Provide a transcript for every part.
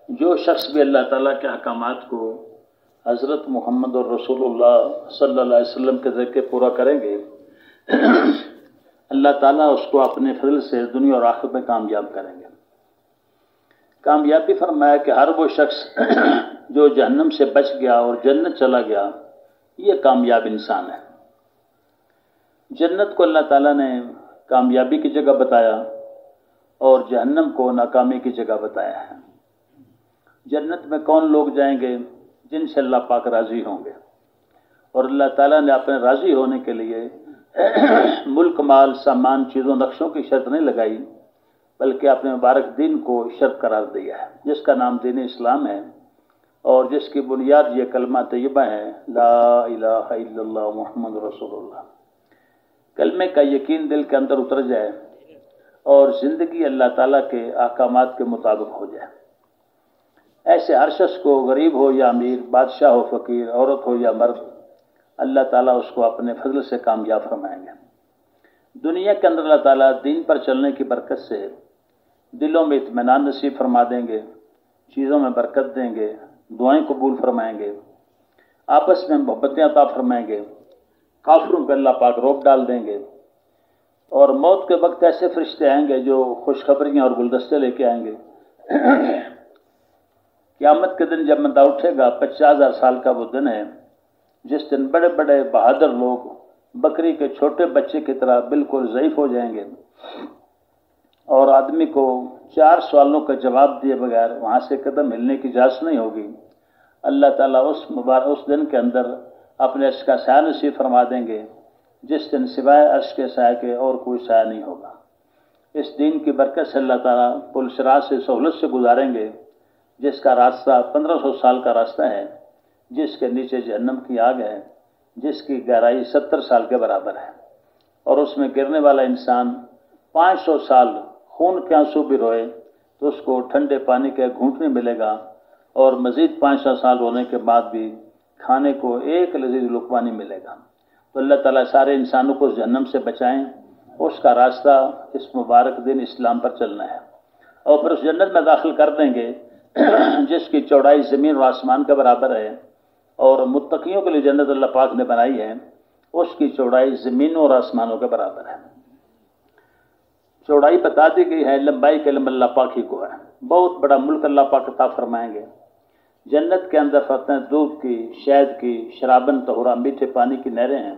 جو شخص بھی اللہ تعالیٰ کے احکامات کو حضرت محمد اور رسول اللہ صلی اللہ علیہ وسلم کے ذریعے پورا کریں گے، اللہ تعالیٰ اس کو اپنے فضل سے دنیا اور آخرت میں کامیاب کریں گے۔ کامیابی فرمایا کہ ہر وہ شخص جو جہنم سے بچ گیا اور جنت چلا گیا، یہ کامیاب انسان ہے۔ جنت کو اللہ تعالیٰ نے کامیابی کی جگہ بتایا اور جہنم کو ناکامی کی جگہ بتایا ہے۔ جنت میں کون لوگ جائیں گے؟ جن سے اللہ پاک راضی ہوں گے، اور اللہ تعالیٰ نے اپنے راضی ہونے کے لیے ملک، مال، سامان، چیزوں، نقشوں کی شرط نہیں لگائی، بلکہ اپنے مبارک دین کو شرط قرار دیا ہے، جس کا نام دین اسلام ہے اور جس کی بنیاد یہ کلمہ طیبہ ہے، لا الہ الا اللہ محمد رسول اللہ۔ کلمے کا یقین دل کے اندر اتر جائے اور زندگی اللہ تعالیٰ کے احکامات کے مطابق ہو جائے۔ ایسے ہر شخص کو، غریب ہو یا امیر، بادشاہ ہو فقیر، عورت ہو یا مرد، اللہ تعالیٰ اس کو اپنے فضل سے کامیاب فرمائیں گے۔ دنیا کے اندر اللہ تعالیٰ دین پر چلنے کی برکت سے دلوں میں اطمینان نصیب فرما دیں گے، چیزوں میں برکت دیں گے، دعائیں قبول فرمائیں گے، آپس میں محبتیں عطا فرمائیں گے، کافروں پہ اللہ پاک روک ڈال دیں گے، اور موت کے وقت ایسے فرشتے آئیں گے جو خوشخبریاں اور گلدستے لے کے آئیں گے۔ قیامت کے دن جب بندہ اٹھے گا، 50,000 سال کا وہ دن ہے جس دن بڑے بڑے بہادر لوگ بکری کے چھوٹے بچے کی طرح بالکل ضعیف ہو جائیں گے، اور آدمی کو 4 سوالوں کا جواب دیے بغیر وہاں سے قدم ہلنے کی اجازت نہیں ہوگی۔ اللہ تعالیٰ اس دن کے اندر اپنے عرش کا سایہ نصیب فرما دیں گے، جس دن سوائے عرش کے سایہ کے اور کوئی سایہ نہیں ہوگا۔ اس دین کی برکت سے اللہ تعالیٰ پل صراط سے سہولت سے گزاریں گے، جس کا راستہ 1500 سال کا راستہ ہے، جس کے نیچے جہنم کی آگ ہے، جس کی گہرائی 70 سال کے برابر ہے، اور اس میں گرنے والا انسان 500 سال خون کے آنسو بھی روئے تو اس کو ٹھنڈے پانی کا گھونٹ نہیں ملے گا، اور مزید 500 سال ہونے کے بعد بھی کھانے کو ایک لذیذ لقمہ نہیں ملے گا۔ تو اللہ تعالیٰ سارے انسانوں کو اس جہنم سے بچائیں، اس کا راستہ اس مبارک دین اسلام پر چلنا ہے، اور پھر اس جنت میں داخل کر دیں گے جس کی چوڑائی زمین و آسمان کے برابر ہے، اور متقیوں کے لیے جنت اللہ پاک نے بنائی ہے، اس کی چوڑائی زمینوں اور آسمانوں کے برابر ہے۔ چوڑائی بتا دی گئی ہے، لمبائی کا علم اللہ پاک ہی کو ہے۔ بہت بڑا ملک اللہ پاک عطا فرمائیں گے۔ جنت کے اندر فتح دودھ کی، شہد کی، شرابن طہورا، میٹھے پانی کی نہریں ہیں۔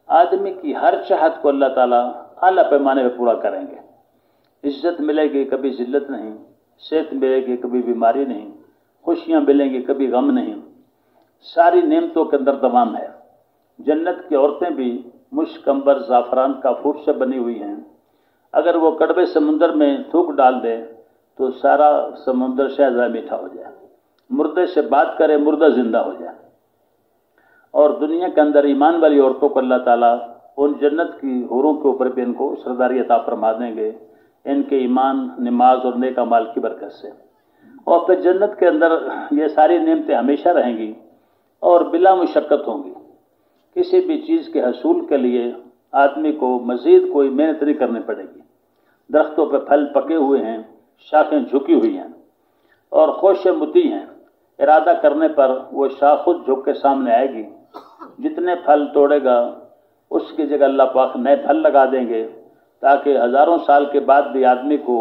آدمی کی ہر چاہت کو اللہ تعالیٰ اعلیٰ پیمانے پہ پورا کریں گے۔ عزت ملے گی، کبھی ذلت نہیں، صحت ملے گی، کبھی بیماری نہیں، خوشیاں ملیں گی، کبھی غم نہیں، ساری نعمتوں کے اندر دوام ہے۔ جنت کی عورتیں بھی مشک، عنبر، زعفران، کافور سے بنی ہوئی ہیں۔ اگر وہ کڑوے سمندر میں تھوک ڈال دے تو سارا سمندر شہد میٹھا ہو جائے، مردے سے بات کرے مردہ زندہ ہو جائے۔ اور دنیا کے اندر ایمان والی عورتوں کو اللہ تعالیٰ ان جنت کی حوروں کے اوپر بھی ان کو سرداری عطا فرما دیں گے، ان کے ایمان، نماز اور نیک اعمال کی برکت سے۔ اور پھر جنت کے اندر یہ ساری نعمتیں ہمیشہ رہیں گی اور بلا مشقت ہوں گی۔ کسی بھی چیز کے حصول کے لیے آدمی کو مزید کوئی محنت نہیں کرنی پڑے گی۔ درختوں پہ پھل پکے ہوئے ہیں، شاخیں جھکی ہوئی ہیں اور خوش متی ہیں، ارادہ کرنے پر وہ شاخ خود جھک کے سامنے آئے گی۔ جتنے پھل توڑے گا اس کی جگہ اللہ پاک نئے پھل لگا دیں گے، تاکہ ہزاروں سال کے بعد بھی آدمی کو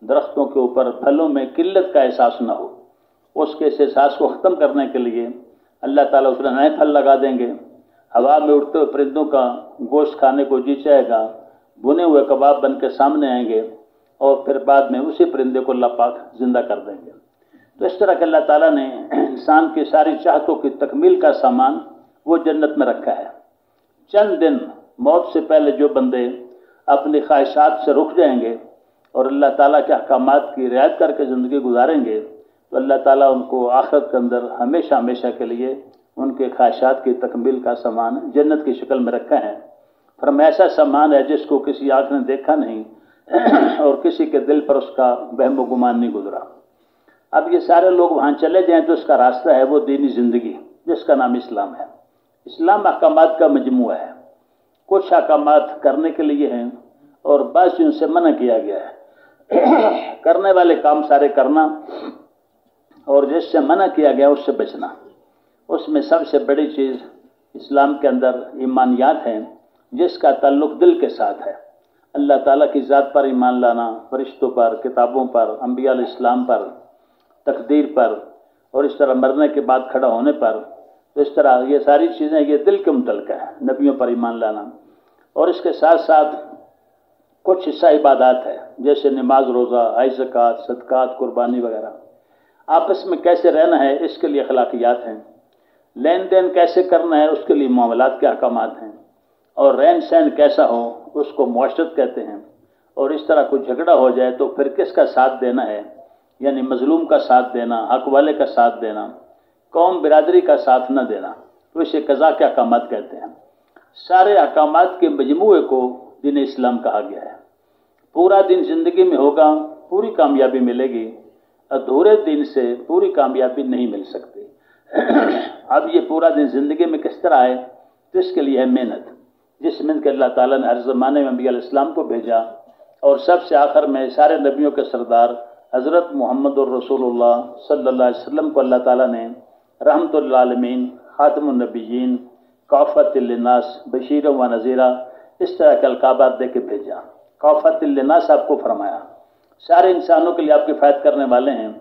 درختوں کے اوپر پھلوں میں قلت کا احساس نہ ہو۔ اس کے اس احساس کو ختم کرنے کے لیے اللہ تعالیٰ اس میں نئے پھل لگا دیں گے۔ ہوا میں اڑتے ہوئے پرندوں کا گوشت کھانے کو جی چاہے گا، بھنے ہوئے کباب بن کے سامنے آئیں گے، اور پھر بعد میں اسی پرندے کو اللہ پاک زندہ کر دیں گے۔ تو اس طرح کہ اللہ تعالیٰ نے انسان کی ساری چاہتوں کی تکمیل کا سامان وہ جنت میں رکھا ہے۔ چند دن موت سے پہلے جو بندے اپنی خواہشات سے رک جائیں گے اور اللہ تعالیٰ کے احکامات کی رعایت کر کے زندگی گزاریں گے، تو اللہ تعالیٰ ان کو آخرت کے اندر ہمیشہ ہمیشہ کے لیے ان کے خواہشات کی تکمیل کا سامان جنت کی شکل میں رکھا ہے۔ فرمایا ایسا سامان ہے جس کو کسی آنکھ نے دیکھا نہیں اور کسی کے دل پر اس کا وہم و گمان نہیں گزرا۔ اب یہ سارے لوگ وہاں چلے جائیں تو اس کا راستہ ہے وہ دینی زندگی، جس کا نام اسلام ہے۔ اسلام احکامات کا مجموعہ ہے۔ کچھ احکامات کرنے کے لیے ہیں اور بعض ان سے منع کیا گیا ہے۔ کرنے والے کام سارے کرنا اور جس سے منع کیا گیا اس سے بچنا۔ اس میں سب سے بڑی چیز اسلام کے اندر ایمانیات ہیں، جس کا تعلق دل کے ساتھ ہے۔ اللہ تعالیٰ کی ذات پر ایمان لانا، فرشتوں پر، کتابوں پر، انبیاء علیہ السلام پر، تقدیر پر، اور اس طرح مرنے کے بعد کھڑا ہونے پر، تو اس طرح یہ ساری چیزیں یہ دل کے متعلق ہے، نبیوں پر ایمان لانا۔ اور اس کے ساتھ ساتھ کچھ حصہ عبادات ہے، جیسے نماز، روزہ، حج، زکوٰۃ، صدقات، قربانی وغیرہ۔ آپس میں کیسے رہنا ہے اس کے لیے اخلاقیات ہیں، لین دین کیسے کرنا ہے اس کے لیے معاملات کے احکامات ہیں، اور رہن سہن کیسا ہو اس کو معاشرت کہتے ہیں۔ اور اس طرح کوئی جھگڑا ہو جائے تو پھر کس کا ساتھ دینا ہے، یعنی مظلوم کا ساتھ دینا، حق والے کا ساتھ دینا، قوم برادری کا ساتھ نہ دینا، تو اسے قضا کے احکامات کہتے ہیں۔ سارے احکامات کے مجموعے کو دین اسلام کہا گیا ہے۔ پورا دن زندگی میں ہوگا پوری کامیابی ملے گی، ادھورے دن سے پوری کامیابی نہیں مل سکتی۔ اب یہ پورا دن زندگی میں کس طرح ہے، تو اس کے لیے ہے محنت، جس محنت کے اللہ تعالیٰ نے ہر زمانے میں انبیاء علیہ السلام کو بھیجا، اور سب سے آخر میں سارے نبیوں کے سردار حضرت محمد الرسول اللہ صلی اللہ علیہ وسلم کو اللہ تعالیٰ نے رحمت للعالمین، خاتم النبیین، کافۃ للناس، بشیر و نذیرہ، اس طرح کے القابات دے کے بھیجا۔ کافۃ للناس آپ کو فرمایا، سارے انسانوں کے لیے آپ کفایت کرنے والے ہیں۔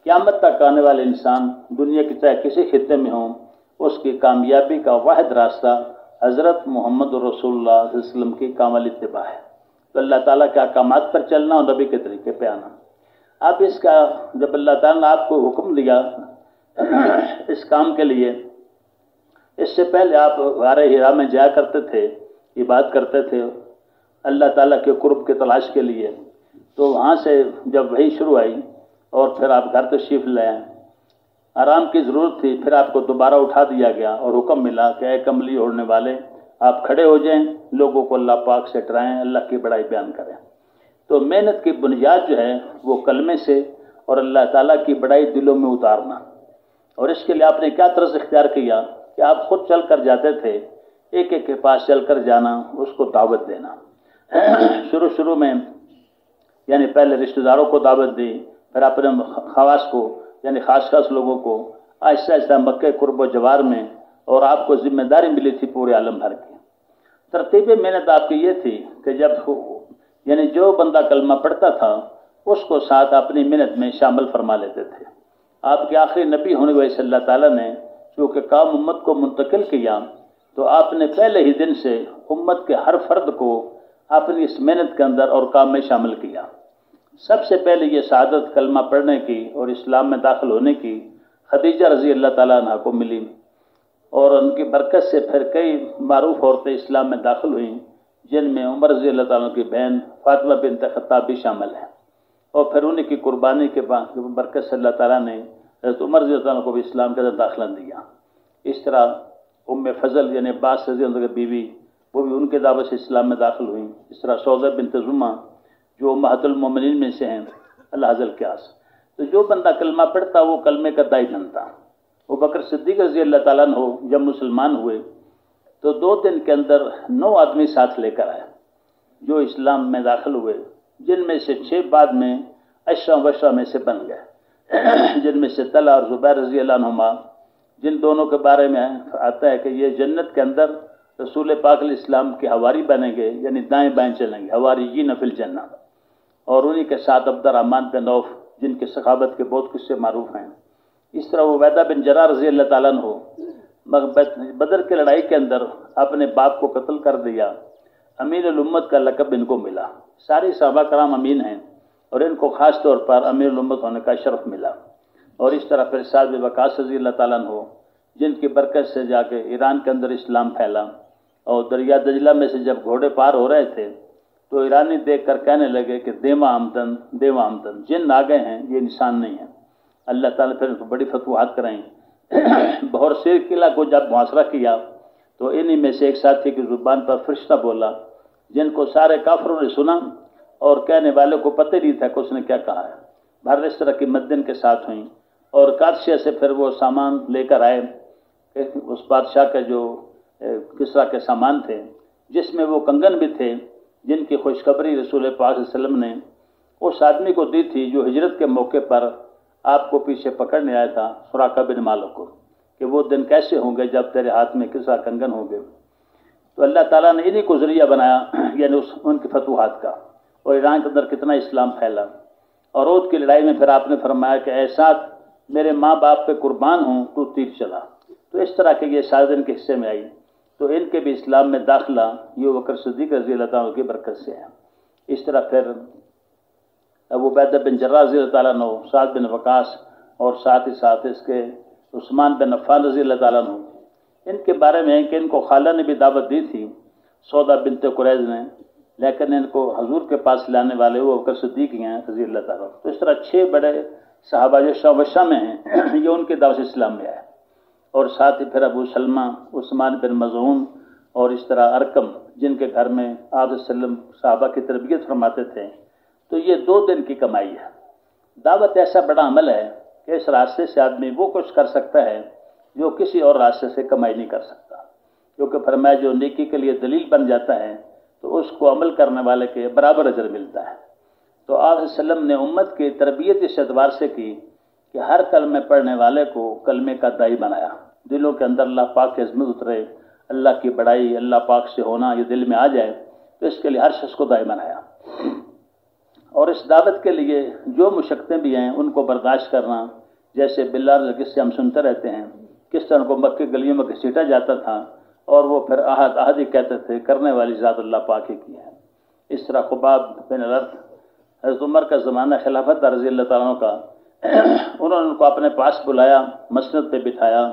قیامت تک آنے والے انسان دنیا کی چاہے کسی خطے میں ہوں، اس کی کامیابی کا واحد راستہ حضرت محمد رسول اللہ صلی اللہ علیہ وسلم کی کامل اتباع ہے۔ تو اللہ تعالیٰ کے احکامات پر چلنا اور نبی کے طریقے پہ آنا۔ آپ اس کا جب اللہ تعالیٰ نے آپ کو حکم دیا اس کام کے لیے، اس سے پہلے آپ غار حرا میں جایا کرتے تھے، عبادت کرتے تھے اللہ تعالیٰ کے قرب کی تلاش کے لیے، تو وہاں سے جب وحی شروع آئی اور پھر آپ گھر تشریف لے آئے، آرام کی ضرورت تھی، پھر آپ کو دوبارہ اٹھا دیا گیا اور حکم ملا کہ اے کملی اوڑھنے والے، آپ کھڑے ہو جائیں، لوگوں کو اللہ پاک سے ڈرائیں، اللہ کی بڑائی بیان کریں۔ تو محنت کی بنیاد جو ہے وہ کلمے سے اور اللہ تعالیٰ کی بڑائی دلوں میں اتارنا۔ اور اس کے لیے آپ نے کیا طرز اختیار کیا کہ آپ خود چل کر جاتے تھے، ایک ایک کے پاس چل کر جانا، اس کو دعوت دینا۔ شروع میں یعنی پہلے رشتہ داروں کو دعوت دی، پھر اپنے خواص کو یعنی خاص لوگوں کو، آہستہ آہستہ مکہ قرب و جوار میں، اور آپ کو ذمہ داری ملی تھی پورے عالم بھر کی۔ ترتیب محنت آپ کی یہ تھی کہ جب یعنی جو بندہ کلمہ پڑھتا تھا اس کو ساتھ اپنی محنت میں شامل فرما لیتے تھے۔ آپ کے آخری نبی ہونے والے صلی اللہ تعالیٰ نے چونکہ کام امت کو منتقل کیا، تو آپ نے پہلے ہی دن سے امت کے ہر فرد کو اپنی اس محنت کے اندر اور کام میں شامل کیا۔ سب سے پہلے یہ سعادت کلمہ پڑھنے کی اور اسلام میں داخل ہونے کی خدیجہ رضی اللہ تعالیٰ عنہ کو ملی، اور ان کی برکت سے پھر کئی معروف عورتیں اسلام میں داخل ہوئیں، جن میں عمر رضی اللہ تعالیٰ کی بہن فاطمہ بنت خطاب بھی شامل ہیں، اور پھر انہیں کی قربانی کے بعد برکت سے اللہ تعالیٰ نے حضرت عمر رضی اللہ عنہ کو بھی اسلام کے اندر داخلہ دیا۔ اس طرح فضل یعنی عباس رضی اللہ عنہ کی بیوی، وہ بھی ان کے دعوت سے اسلام میں داخل ہوئیں۔ اس طرح سودہ بنت زمعہ جو امہات المومنین میں سے ہیں، اللہ حضل قیاس۔ تو جو بندہ کلمہ پڑھتا وہ کلمے کا دائی بنتا۔ وہ بکر صدیق رضی اللہ تعالیٰ عنہ جب مسلمان ہوئے تو 2 دن کے اندر 9 آدمی ساتھ لے کر آئے جو اسلام میں داخل ہوئے، جن میں سے 6 بعد میں عشرہ وشرہ میں سے بن گئے، جن میں سے طلحہ اور زبیر رضی اللہ عنہما، جن دونوں کے بارے میں آتا ہے کہ یہ جنت کے اندر رسول پاک علیہ السلام کے حواری بنیں گے، یعنی دائیں بائیں چلیں گے، حواریین فی الجنہ۔ اور انہی کے ساتھ عبد الرحمن بن عوف، جن کے سخاوت کے بہت قصے معروف ہیں۔ اس طرح عبیدہ بن جراح رضی اللہ تعالیٰ عنہ بدر کی لڑائی کے اندر اپنے باپ کو قتل کر دیا، امین الامت کا لقب ان کو ملا۔ سارے صحابہ کرام امین ہیں، اور ان کو خاص طور پر امیر الامت ہونے کا شرف ملا۔ اور اس طرح پھر سعد بن وقاص رضی اللہ تعالیٰ عنہ، جن کی برکت سے جا کے ایران کے اندر اسلام پھیلا، اور دریا دجلہ میں سے جب گھوڑے پار ہو رہے تھے تو ایرانی دیکھ کر کہنے لگے کہ دیواں آمدن دیواں آمدن، جن آ گئے ہیں یہ انسان نہیں ہیں۔ اللہ تعالیٰ پھر ان کو بڑی فتوحات کرائیں۔ بہر سیر قلعہ کو جب محاصرہ کیا تو انہی میں سے ایک ساتھی کی زبان پر فرشتہ بولا، جن کو سارے کافروں نے سنا اور کہنے والے کو پتہ نہیں تھا کہ اس نے کیا کہا ہے۔ بہر اس طرح کی مدن کے ساتھ ہوئیں، اور کادشیہ سے پھر وہ سامان لے کر آئے، اس بادشاہ کے جو کسرا کے سامان تھے، جس میں وہ کنگن بھی تھے، جن کی خوشخبری رسول پاک صلی اللہ علیہ وسلم نے اس آدمی کو دی تھی جو ہجرت کے موقع پر آپ کو پیچھے پکڑنے آیا تھا سراقہ بن مالک کو کہ وہ دن کیسے ہوں گے جب تیرے ہاتھ میں کسرا کنگن ہوں گے. تو اللہ تعالیٰ نے انہیں کو ذریعہ بنایا یعنی ان کی فتوحات کا، اور ایران کے اندر کتنا اسلام پھیلا. اور عہد کی لڑائی میں پھر آپ نے فرمایا کہ اے سعد میرے ماں باپ پہ قربان ہوں تو تیر چلا. تو اس طرح کے یہ سعد کے حصے میں آئی. تو ان کے بھی اسلام میں داخلہ یہ بکر صدیق رضی اللہ عنہ کی برکت سے ہے. اس طرح پھر ابو عبیدہ بن جراح رضی اللہ تعالیٰ عنہ، سعد بن وقاص، اور ساتھ ہی ساتھ اس کے عثمان بن عفان رضی اللہ تعالیٰ عنہ، ان کے بارے میں کہ ان کو خالہ نے بھی دعوت دی تھی سودا بنت قریظ نے، لیکن ان کو حضور کے پاس لانے والے وہ بکر صدیق ہی ہیں رضی اللہ تعالیٰ. تو اس طرح 6 بڑے صحابہ جو شعبہ میں ہیں یہ ان کے دعوت اسلام میں آئے. اور ساتھ ہی پھر ابو سلمہ، عثمان بن مظعون، اور اس طرح ارقم جن کے گھر میں آپ وسلم صحابہ کی تربیت فرماتے تھے. تو یہ 2 دن کی کمائی ہے. دعوت ایسا بڑا عمل ہے کہ اس راستے سے آدمی وہ کچھ کر سکتا ہے جو کسی اور راستے سے کمائی نہیں کر سکتا، کیونکہ فرمایا جو نیکی کے لیے دلیل بن جاتا ہے تو اس کو عمل کرنے والے کے برابر اجر ملتا ہے. تو آپ وسلم نے امت کی تربیت اس اعتبار سے کی کہ ہر کلمے پڑھنے والے کو کلمے کا داعی بنایا. دلوں کے اندر اللہ پاک کی عظمت اترے، اللہ کی بڑائی، اللہ پاک سے ہونا یہ دل میں آ جائے، تو اس کے لیے ہر شخص کو داعی بنایا. اور اس دعوت کے لیے جو مشقتیں بھی ہیں ان کو برداشت کرنا، جیسے بلال قصے سے ہم سنتے رہتے ہیں کس طرح کو مکہ گلیوں میں گھسیٹا جاتا تھا، اور وہ پھر احد ہی کہتے تھے کرنے والی ذات اللہ پاک ہی کی ہے. اس طرح خباب بن الارت، حضرت عمر کا زمانہ خلافت رضی اللہ تعالیٰ عنہ کا، انہوں نے ان کو اپنے پاس بلایا، مسند پہ بٹھایا،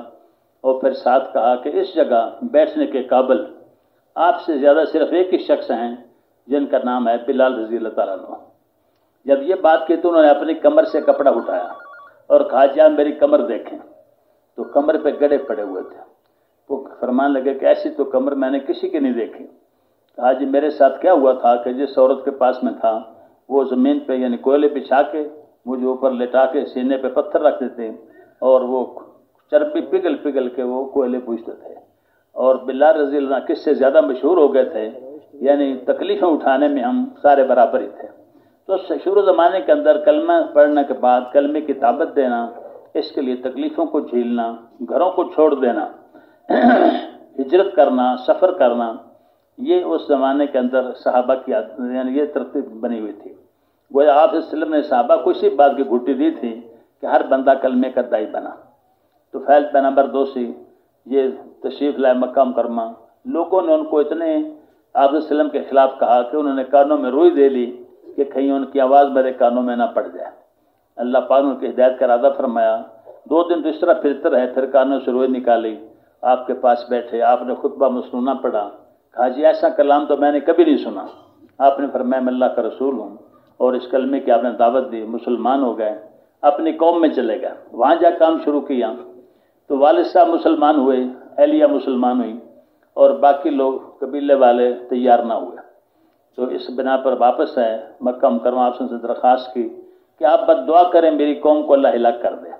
اور پھر ساتھ کہا کہ اس جگہ بیٹھنے کے قابل آپ سے زیادہ صرف ایک ہی شخص ہیں جن کا نام ہے بلال رضی اللہ تعالیٰ عنہ. جب یہ بات کی تو انہوں نے اپنی کمر سے کپڑا اٹھایا اور کہا جی آپ میری کمر دیکھیں. تو کمر پہ گڑے پڑے ہوئے تھے. وہ فرمان لگے کہ ایسی تو کمر میں نے کسی کی نہیں دیکھی. کہا جی میرے ساتھ کیا ہوا تھا کہ جس عورت کے پاس میں تھا وہ زمین پہ یعنی کوئلے بچھا کے مجھے اوپر لٹا کے سینے پہ پتھر رکھتے تھے، اور وہ چربی پگھل پگھل کے وہ کوئلے پوچھتے تھے. اور بلال رضی اللہ عنہ کس سے زیادہ مشہور ہو گئے تھے، یعنی تکلیفیں اٹھانے میں ہم سارے برابر ہی تھے. تو شروع زمانے کے اندر کلمہ پڑھنے کے بعد کلمے کی دعوت دینا، اس کے لیے تکلیفوں کو جھیلنا، گھروں کو چھوڑ دینا، ہجرت کرنا، سفر کرنا، یہ اس زمانے کے اندر صحابہ کی یعنی یہ ترتیب بنی ہوئی تھی. گویا آپ صلی اللہ علیہ وسلم نے صحابہ کو اسی بات کی گھٹی دی تھی کہ ہر بندہ کلمے کا داعی بنا. تو فیل پیغمبر دوسی یہ تشریف لائے مکہ مکرمہ. لوگوں نے ان کو اتنے آپ صلی اللہ علیہ وسلم کے خلاف کہا کہ انہوں نے کانوں میں روئی دے لی کہ کہیں ان کی آواز میرے کانوں میں نہ پڑ جائے. اللہ پاک نے ان کی ہدایت کا ارادہ فرمایا. 2 دن تو اس طرح پھرتے رہے، پھر کانوں سے روئی نکالی، آپ کے پاس بیٹھے، آپ نے خطبہ مسنونہ پڑھا. کہا جی ایسا کلام تو میں نے کبھی نہیں سنا. آپ نے فرمایا میں اللہ کا رسول ہوں، اور اس کلمے کی آپ نے دعوت دی، مسلمان ہو گئے. اپنی قوم میں چلے گئے، وہاں جا کام شروع کیا. تو والد صاحب مسلمان ہوئے، اہلیہ مسلمان ہوئی، اور باقی لوگ قبیلے والے تیار نہ ہوئے. تو اس بنا پر واپس آئے مکہ مکرمہ. آپ سے درخواست کی کہ آپ بد دعا کریں میری قوم کو اللہ ہلاک کر دے.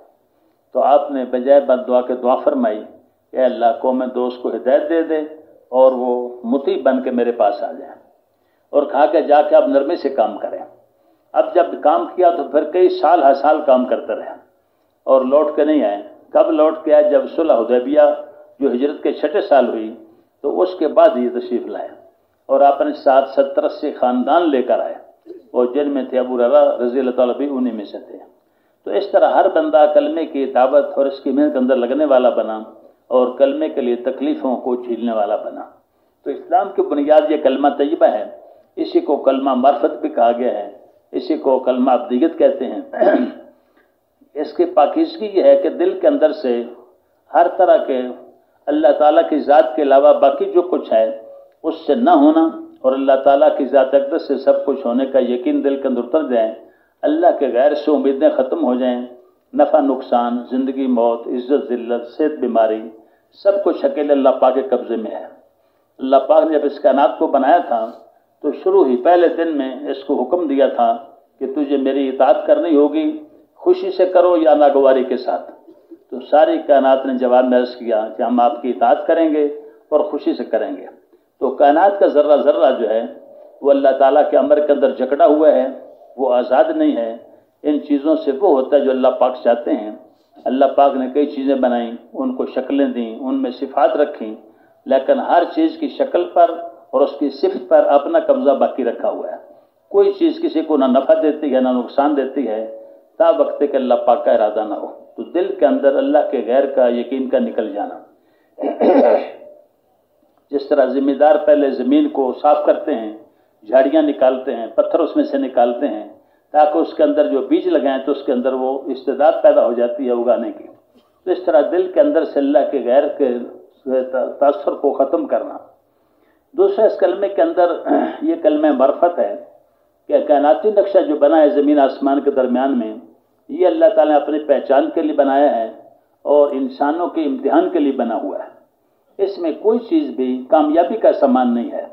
تو آپ نے بجائے بد دعا کے دعا فرمائی کہ اے اللہ قوم دوست کو ہدایت دے دے اور وہ مطیع بن کے میرے پاس آ جائیں. اور کہا کہ جا کے آپ نرمی سے کام کریں. اب جب کام کیا تو پھر کئی سال ہر سال کام کرتے رہے اور لوٹ کے نہیں آئے. کب لوٹ کے آئے؟ جب صلح حدیبیہ جو ہجرت کے 6 سال ہوئی تو اس کے بعد یہ تشریف لائے، اور آپ اپنے ساتھ 70-80 خاندان لے کر آئے، اور جن میں تھے ابو ہریرہ رضی اللہ تعالیٰ بھی انہی میں سے تھے. تو اس طرح ہر بندہ کلمے کی دعوت اور اس کی محنت کے اندر لگنے والا بنا، اور کلمے کے لیے تکلیفوں کو جھیلنے والا بنا. تو اسلام کی بنیاد یہ کلمہ طیبہ ہے. اسی کو کلمہ معرفت بھی کہا گیا ہے، اسی کو کلمہ عبدیت کہتے ہیں. اس کی پاکیزگی یہ ہے کہ دل کے اندر سے ہر طرح کے اللہ تعالیٰ کی ذات کے علاوہ باقی جو کچھ ہے اس سے نہ ہونا، اور اللہ تعالیٰ کی ذات اقدس سے سب کچھ ہونے کا یقین دل کے اندر اتر جائے. اللہ کے غیر سے امیدیں ختم ہو جائیں. نفع نقصان، زندگی موت، عزت ذلت، صحت بیماری، سب کچھ اکیلے اللہ پاک کے قبضے میں ہے. اللہ پاک نے جب اس کائنات کو بنایا تھا تو شروع ہی پہلے دن میں اس کو حکم دیا تھا کہ تجھے میری اطاعت کرنی ہوگی، خوشی سے کرو یا ناگواری کے ساتھ. تو ساری کائنات نے جواب میں عرض کیا کہ ہم آپ کی اطاعت کریں گے اور خوشی سے کریں گے. تو کائنات کا ذرہ ذرہ جو ہے وہ اللہ تعالیٰ کے امر کے اندر جکڑا ہوا ہے، وہ آزاد نہیں ہے. ان چیزوں سے وہ ہوتا ہے جو اللہ پاک چاہتے ہیں۔ اللہ پاک نے کئی چیزیں بنائیں، ان کو شکلیں دیں، ان میں صفات رکھیں، لیکن ہر چیز کی شکل پر اور اس کی صفت پر اپنا قبضہ باقی رکھا ہوا ہے۔ کوئی چیز کسی کو نہ نفع دیتی ہے نہ نقصان دیتی ہے تا وقت کہ اللہ پاک کا ارادہ نہ ہو۔ تو دل کے اندر اللہ کے غیر کا یقین کا نکل جانا۔ جس طرح ذمہ دار پہلے زمین کو صاف کرتے ہیں، جھاڑیاں نکالتے ہیں، پتھر اس میں سے نکالتے ہیں تاکہ اس کے اندر جو بیج لگائیں تو اس کے اندر وہ استعداد پیدا ہو جاتی ہے اگانے کی۔ تو اس طرح دل کے اندر سے اللہ کے غیر کے تاثر کو ختم کرنا۔ دوسرا اس کلمے کے اندر یہ کلمہ معرفت ہے کہ کائناتی نقشہ جو بنا ہے زمین آسمان کے درمیان میں، یہ اللہ تعالیٰ نے اپنی پہچان کے لیے بنایا ہے اور انسانوں کے امتحان کے لیے بنا ہوا ہے۔ اس میں کوئی چیز بھی کامیابی کا سامان نہیں ہے،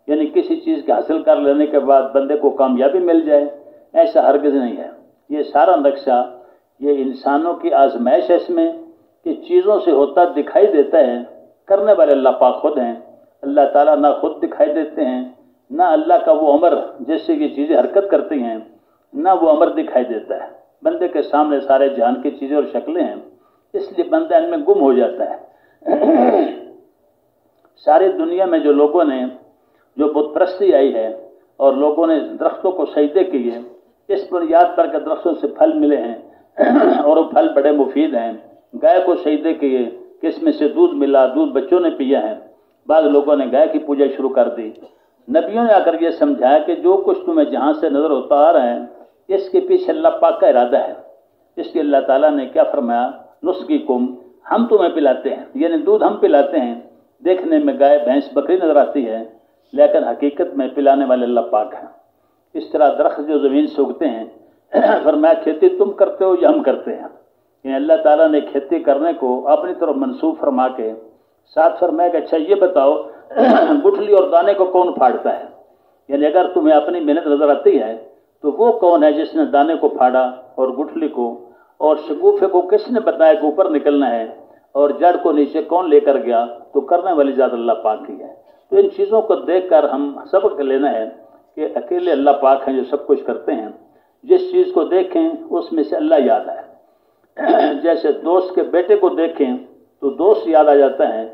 یعنی کسی چیز کے حاصل کر لینے کے بعد بندے کو کامیابی مل جائے، ایسا ہرگز نہیں ہے۔ یہ سارا نقشہ یہ انسانوں کی آزمائش ہے اس میں کہ چیزوں سے ہوتا دکھائی دیتا ہے، کرنے والے اللہ پاک خود ہیں۔ اللہ تعالیٰ نہ خود دکھائی دیتے ہیں، نہ اللہ کا وہ امر جس سے یہ چیزیں حرکت کرتی ہیں، نہ وہ امر دکھائی دیتا ہے۔ بندے کے سامنے سارے جہان کی چیزیں اور شکلیں ہیں، اس لیے بندہ ان میں گم ہو جاتا ہے۔ ساری دنیا میں جو لوگوں نے جو بت پرستی آئی ہے اور لوگوں نے درختوں کو سجدے کیے، اس بنیاد پر کہ درختوں سے پھل ملے ہیں اور وہ پھل بڑے مفید ہیں، گائے کو سجدے کیے کہ اس میں سے دودھ ملا، دودھ بچوں نے پیا ہے، بعض لوگوں نے گائے کی پوجا شروع کر دی۔ نبیوں نے آ کر یہ سمجھایا کہ جو کچھ تمہیں جہاں سے نظر ہوتا آ رہا ہے اس کے پیچھے اللہ پاک کا ارادہ ہے۔ اس لیے اللہ تعالیٰ نے کیا فرمایا، نسقیکم، ہم تمہیں پلاتے ہیں، یعنی دودھ ہم پلاتے ہیں۔ دیکھنے میں گائے بھینس بکری نظر آتی ہے لیکن حقیقت میں پلانے والے اللہ پاک ہیں۔ اس طرح درخت جو زمین سے اگتے ہیں، فرمایا کھیتی تم کرتے ہو یا ہم کرتے ہیں، یعنی اللہ تعالیٰ نے کھیتی کرنے کو اپنی طرف منسوب فرما کے ساتھ فرمایا کہ اچھا یہ بتاؤ گٹھلی اور دانے کو کون پھاڑتا ہے، یعنی اگر تمہیں اپنی محنت نظر آتی ہے تو وہ کون ہے جس نے دانے کو پھاڑا اور گٹھلی کو، اور شگوفے کو کس نے بتایا کہ اوپر نکلنا ہے، اور جڑ کو نیچے کون لے کر گیا، تو کرنے والی ذات اللہ پاک ہی ہے۔ تو ان چیزوں کو دیکھ کر ہم سبق لینا ہے کہ اکیلے اللہ پاک ہیں جو سب کچھ کرتے ہیں۔ جس چیز کو دیکھیں اس میں سے اللہ یاد آئے، جیسے دوست کے بیٹے کو دیکھیں تو دوست یاد آ جاتا ہے،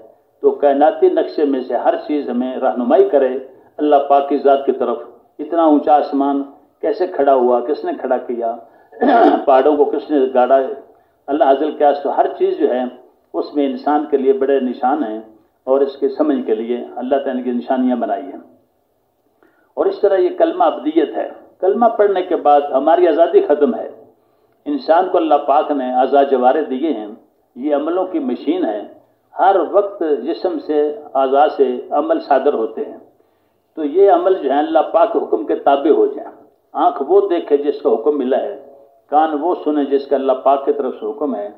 تو کائناتی نقشے میں سے ہر چیز ہمیں رہنمائی کرے اللہ پاک کی ذات کی طرف۔ اتنا اونچا آسمان کیسے کھڑا ہوا، کس نے کھڑا کیا، پہاڑوں کو کس نے گاڑا، اللہ عزل کیا، تو ہر چیز جو ہے اس میں انسان کے لیے بڑے نشان ہیں اور اس کے سمجھ کے لیے اللہ تعالیٰ کی نشانیاں بنائی ہیں۔ اور اس طرح یہ کلمہ ابدیت ہے، کلمہ پڑھنے کے بعد ہماری آزادی ختم ہے۔ انسان کو اللہ پاک نے اعضاء جوارح دیے ہیں، یہ عملوں کی مشین ہے، ہر وقت جسم سے اعضاء سے عمل صادر ہوتے ہیں، تو یہ عمل جو ہے اللہ پاک کے حکم کے تابع ہو جائیں۔ آنکھ وہ دیکھے جس کا حکم ملا ہے، کان وہ سنے جس کا اللہ پاک کی طرف سے حکم ہے،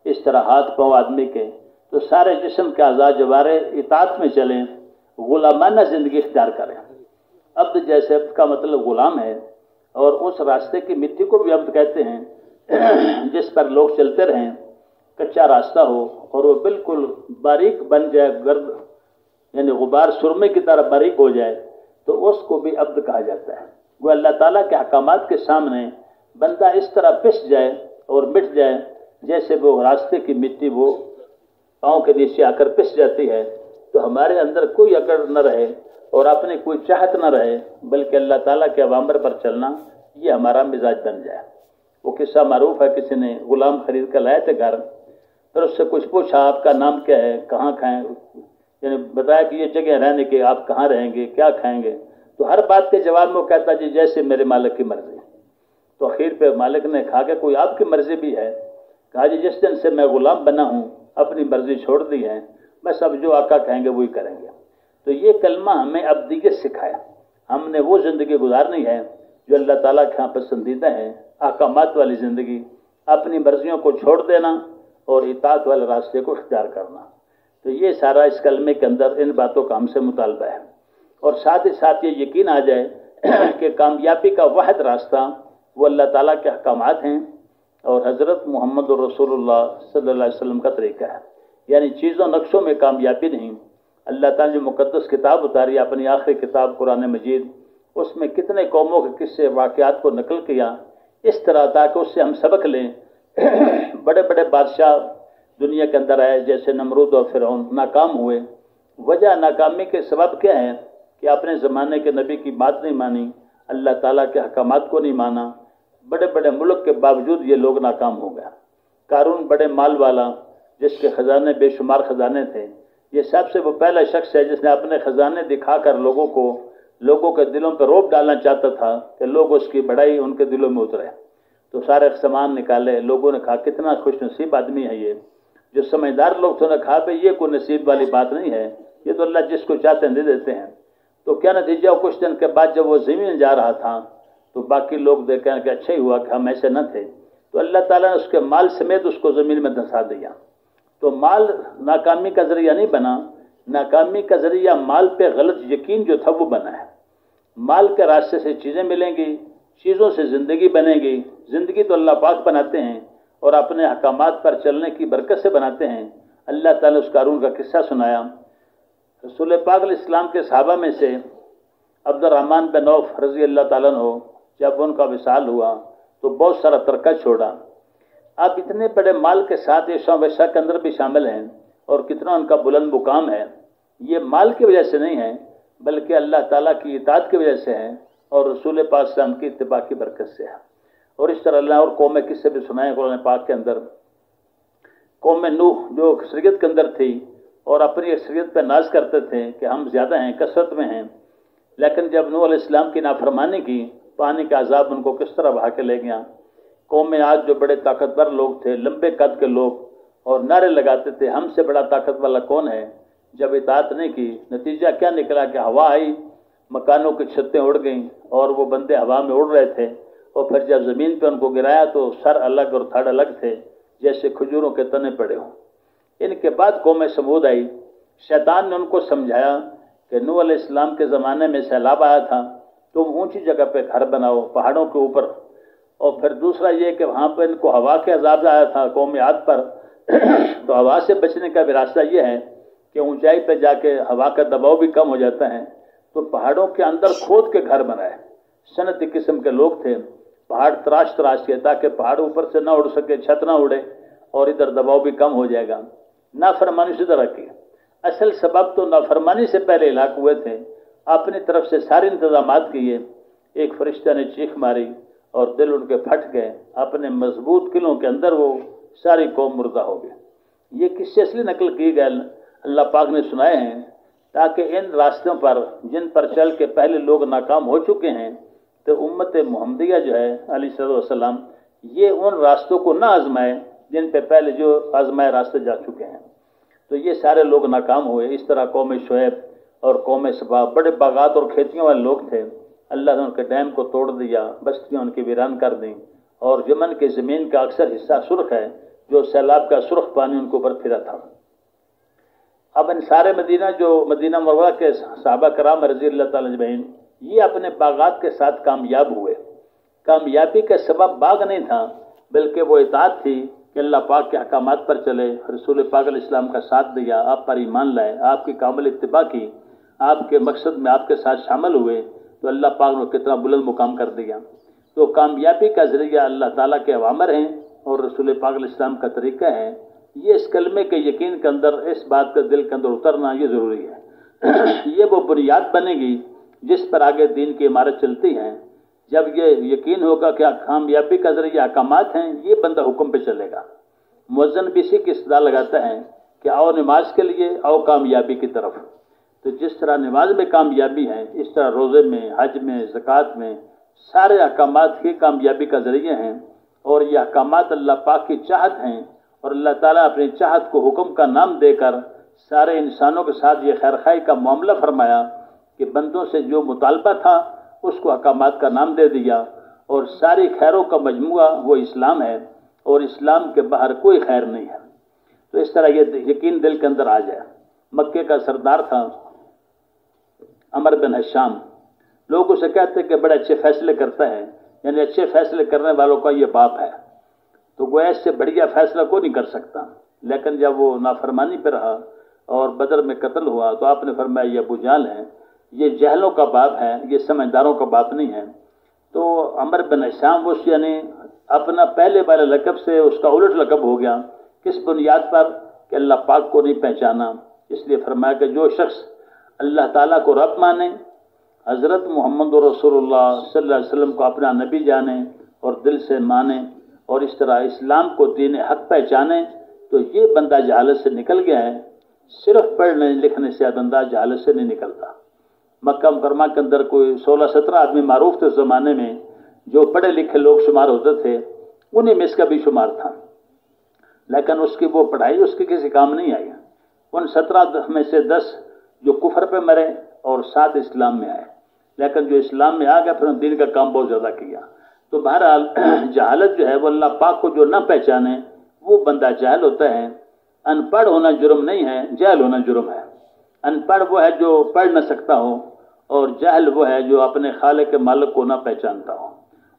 اس طرح ہاتھ پاؤں آدمی کے، تو سارے جسم کے اعضاء جوارح اطاعت میں چلیں، غلامانہ زندگی اختیار کریں۔ عبد جیسے عبد کا مطلب غلام ہے، اور اس راستے کی مٹی کو بھی عبد کہتے ہیں جس پر لوگ چلتے رہیں، کچا راستہ ہو اور وہ بالکل باریک بن جائے، گرد یعنی غبار سرمے کی طرح باریک ہو جائے، تو اس کو بھی عبد کہا جاتا ہے۔ وہ اللہ تعالیٰ کے احکامات کے سامنے بندہ اس طرح پس جائے اور مٹ جائے جیسے وہ راستے کی مٹی وہ پاؤں کے نیچے آ کر پس جاتی ہے۔ تو ہمارے اندر کوئی اکڑ نہ رہے اور اپنی کوئی چاہت نہ رہے، بلکہ اللہ تعالیٰ کے اوامر پر چلنا یہ ہمارا مزاج بن جائے۔ وہ قصہ معروف ہے، کسی نے غلام خرید کر لائے تھے گھر، پھر اس سے کچھ پوچھا آپ کا نام کیا ہے، کہاں کھائیں، یعنی بتایا کہ یہ جگہ رہنے کے، آپ کہاں رہیں گے، کیا کھائیں گے، تو ہر بات کے جواب میں وہ کہتا جی جیسے میرے مالک کی مرضی۔ تو اخیر پہ مالک نے کہا کہ کوئی آپ کی مرضی بھی ہے؟ کہا جی جس دن سے میں غلام بنا ہوں اپنی مرضی چھوڑ دی ہے، بس اب جو آقا کہیں گے وہی کریں گے۔ تو یہ کلمہ ہمیں ابدیت سکھایا، ہم نے وہ زندگی گزارنی ہے جو اللہ تعالیٰ کے ہاں پسندیدہ ہے، احکامات والی زندگی، اپنی مرضیوں کو چھوڑ دینا اور اطاعت والے راستے کو اختیار کرنا۔ تو یہ سارا اس کلمے کے اندر ان باتوں کا ہم سے مطالبہ ہے، اور ساتھ ہی ساتھ یہ یقین آ جائے کہ کامیابی کا واحد راستہ وہ اللہ تعالیٰ کے احکامات ہیں اور حضرت محمد رسول اللہ صلی اللہ علیہ وسلم کا طریقہ ہے، یعنی چیزوں نقشوں میں کامیابی نہیں۔ اللہ تعالیٰ نے جو مقدس کتاب اتاری، اپنی آخری کتاب قرآن مجید، اس میں کتنے قوموں کے قصے واقعات کو نقل کیا، اس طرح تاکہ اس سے ہم سبق لیں۔ بڑے بڑے بادشاہ دنیا کے اندر آئے، جیسے نمرود اور فرعون، ناکام ہوئے۔ وجہ ناکامی کے سبب کیا ہے؟ کہ اپنے زمانے کے نبی کی بات نہیں مانی، اللہ تعالیٰ کے احکامات کو نہیں مانا۔ بڑے بڑے ملک کے باوجود یہ لوگ ناکام ہو گئے۔ قارون بڑے مال والا، جس کے خزانے بے شمار خزانے تھے، یہ سب سے وہ پہلا شخص ہے جس نے اپنے خزانے دکھا کر لوگوں کے دلوں پہ روب ڈالنا چاہتا تھا کہ لوگ اس کی بڑائی ان کے دلوں میں اترے۔ تو سارے سامان نکالے، لوگوں نے کہا کتنا خوش نصیب آدمی ہے یہ۔ جو سمجھدار لوگ تھے، انہوں نے کہا بھئی یہ کوئی نصیب والی بات نہیں ہے، یہ تو اللہ جس کو چاہتے ہیں دے دیتے ہیں۔ تو کیا نتیجہ؟ کچھ دن کے بعد جب وہ زمین جا رہا تھا تو باقی لوگ دیکھیں کہ اچھا ہی ہوا کہ ہم ایسے نہ تھے، تو اللہ تعالیٰ نے اس کے مال سمیت اس کو زمین میں دھنسا دیا۔ تو مال ناکامی کا ذریعہ نہیں بنا، ناکامی کا ذریعہ مال پہ غلط یقین جو تھا وہ بنا ہے۔ مال کے راستے سے چیزیں ملیں گی، چیزوں سے زندگی بنے گی۔ زندگی تو اللہ پاک بناتے ہیں اور اپنے احکامات پر چلنے کی برکت سے بناتے ہیں۔ اللہ تعالیٰ نے اس قارون کا قصہ سنایا۔ رسول پاک علیہ السلام کے صحابہ میں سے عبد الرحمن بن عوف رضی اللہ تعالیٰ عنہ، جب ان کا وصال ہوا تو بہت سارا ترکہ چھوڑا۔ آپ اتنے بڑے مال کے ساتھ عیش و عشاء کے اندر بھی شامل ہیں، اور کتنا ان کا بلند مقام ہے۔ یہ مال کی وجہ سے نہیں ہے، بلکہ اللہ تعالیٰ کی اطاعت کی وجہ سے ہے اور رسول پاک صلی اللہ علیہ وسلم کی اتباع کی برکت سے ہے۔ اور اس طرح اللہ اور قوم قصے بھی سنائے قرآن پاک کے اندر۔ قوم نوح جو اکثریت کے اندر تھی اور اپنی اکثریت پہ ناز کرتے تھے کہ ہم زیادہ ہیں، کثرت میں ہیں، لیکن جب نوح علیہ السلام کی نافرمانی کی، پانی کا عذاب ان کو کس طرح بہا کے لے گیا۔ قوم میں آج جو بڑے طاقتور لوگ تھے، لمبے قد کے لوگ، اور نعرے لگاتے تھے ہم سے بڑا طاقت والا کون ہے، جب اطاعت نہیں کی، نتیجہ کیا نکلا کہ ہوا آئی، مکانوں کی چھتیں اڑ گئیں اور وہ بندے ہوا میں اڑ رہے تھے، اور پھر جب زمین پہ ان کو گرایا تو سر الگ اور تھڑ الگ تھے، جیسے کھجوروں کے تنے پڑے ہوں۔ ان کے بعد قوم سمود آئی۔ شیطان نے ان کو سمجھایا کہ نوح علیہ السلام کے زمانے میں سیلاب آیا تھا، تم اونچی جگہ پہ گھر بناؤ پہاڑوں کے اوپر، اور پھر دوسرا یہ کہ وہاں پہ ان کو ہوا کے عذاب آیا تھا قوم عاد پر، تو ہوا سے بچنے کا بھی راستہ یہ ہے کہ اونچائی پہ جا کے ہوا کا دباؤ بھی کم ہو جاتا ہے، تو پہاڑوں کے اندر کھود کے گھر بنائے۔ صنعتی قسم کے لوگ تھے، پہاڑ تراش کے تاکہ پہاڑ اوپر سے نہ اڑ سکے، چھت نہ اڑے، اور ادھر دباؤ بھی کم ہو جائے گا۔ نافرمانی سے طرح کی اصل سبب تو نافرمانی سے پہلے ہلاک ہوئے تھے، اپنی طرف سے سارے انتظامات کیے۔ ایک فرشتہ نے چیخ ماری اور دل ان کے پھٹ گئے، اپنے مضبوط قلعوں کے اندر وہ ساری قوم مردہ ہو گئی۔ یہ قصے اصلی نقل کی گئے اللہ پاک نے سنائے ہیں تاکہ ان راستوں پر جن پر چل کے پہلے لوگ ناکام ہو چکے ہیں، تو امت محمدیہ جو ہے علیہ السلام، یہ ان راستوں کو نہ آزمائے جن پہ پہلے جو آزمائے راستے جا چکے ہیں۔ تو یہ سارے لوگ ناکام ہوئے۔ اس طرح قوم شعیب اور قوم سبا بڑے باغات اور کھیتیوں والے لوگ تھے، اللہ نے ان کے ڈیم کو توڑ دیا، بستیاں ان کی ویران کر دیں، اور یمن کی زمین کا اکثر حصہ سرخ ہے، جو سیلاب کا سرخ پانی ان کے اوپر پھرا تھا۔ اب ان سارے مدینہ منورہ کے صحابہ کرام رضی اللہ تعالیٰ اجمعین، یہ اپنے باغات کے ساتھ کامیاب ہوئے۔ کامیابی کا سبب باغ نہیں تھا، بلکہ وہ اطاعت تھی کہ اللہ پاک کے احکامات پر چلے، رسول پاک علیہ السلام کا ساتھ دیا، آپ پر ایمان لائے، آپ کی کامل اتباع کی، آپ کے مقصد میں آپ کے ساتھ شامل ہوئے، تو اللہ پاک نے کتنا بلند مقام کر دیا۔ تو کامیابی کا ذریعہ اللہ تعالیٰ کے اوامر ہیں اور رسول پاک علیہ السلام کا طریقہ ہے۔ یہ اس کلمے کے یقین کے اندر اس بات کا دل کے اندر اترنا یہ ضروری ہے۔ یہ وہ بنیاد بنے گی جس پر آگے دین کی عمارت چلتی ہے۔ جب یہ یقین ہوگا کہ کامیابی کا ذریعہ احکامات ہیں، یہ بندہ حکم پہ چلے گا۔ مؤذن بھی اسی کی اصطلاح لگاتا ہے کہ آؤ نماز کے لیے، آؤ کامیابی کی طرف۔ تو جس طرح نماز میں کامیابی ہے، اس طرح روزے میں، حج میں، زکوٰۃ میں، سارے احکامات کی کامیابی کا ذریعہ ہیں، اور یہ احکامات اللہ پاک کی چاہت ہیں، اور اللہ تعالیٰ اپنی چاہت کو حکم کا نام دے کر سارے انسانوں کے ساتھ یہ خیرخواہی کا معاملہ فرمایا کہ بندوں سے جو مطالبہ تھا اس کو احکامات کا نام دے دیا، اور ساری خیروں کا مجموعہ وہ اسلام ہے، اور اسلام کے باہر کوئی خیر نہیں ہے۔ تو اس طرح یہ یقین دل کے اندر آ جائے۔ مکے کا سردار تھا عمر بن حشام، لوگ اسے کہتے کہ بڑے اچھے فیصلے کرتا ہے، یعنی اچھے فیصلے کرنے والوں کا یہ باپ ہے، تو وہ ایسے بڑھیا فیصلہ کوئی نہیں کر سکتا۔ لیکن جب وہ نافرمانی پہ رہا اور بدر میں قتل ہوا تو آپ نے فرمایا یہ ابو جہل ہے، یہ جہلوں کا باپ ہے، یہ سمجھداروں کا باپ نہیں ہے۔ تو عمر بن ہشام وہ یعنی اپنا پہلے والے لقب سے اس کا الٹ لقب ہو گیا. کس بنیاد پر؟ کہ اللہ پاک کو نہیں پہچانا. اس لیے فرمایا کہ جو شخص اللہ تعالیٰ کو رب مانے، حضرت محمد رسول اللہ صلی اللہ علیہ وسلم کو اپنا نبی جانے اور دل سے مانے اور اس طرح اسلام کو دین حق پہچانے، تو یہ بندہ جہالت سے نکل گیا ہے. صرف پڑھنے لکھنے سے بندہ جہالت سے نہیں نکلتا. مکہ مکرمہ کے اندر کوئی 16-17 آدمی معروف تھے اس زمانے میں، جو پڑھے لکھے لوگ شمار ہوتے تھے، انہیں میں اس کا بھی شمار تھا. لیکن اس کی وہ پڑھائی اس کی کسی کام نہیں آئی. ان 17 میں سے 10 جو کفر پہ مرے اور 7 اسلام میں آئے. لیکن جو اسلام میں آ گیا پھر دین کا کام بہت زیادہ کیا. تو بہرحال جہالت جو ہے وہ اللہ پاک کو جو نہ پہچانے وہ بندہ جاہل ہوتا ہے. ان پڑھ ہونا جرم نہیں ہے، جاہل ہونا جرم ہے. ان پڑھ وہ ہے جو پڑھ نہ سکتا ہو، اور جاہل وہ ہے جو اپنے خالق کے مالک کو نہ پہچانتا ہو.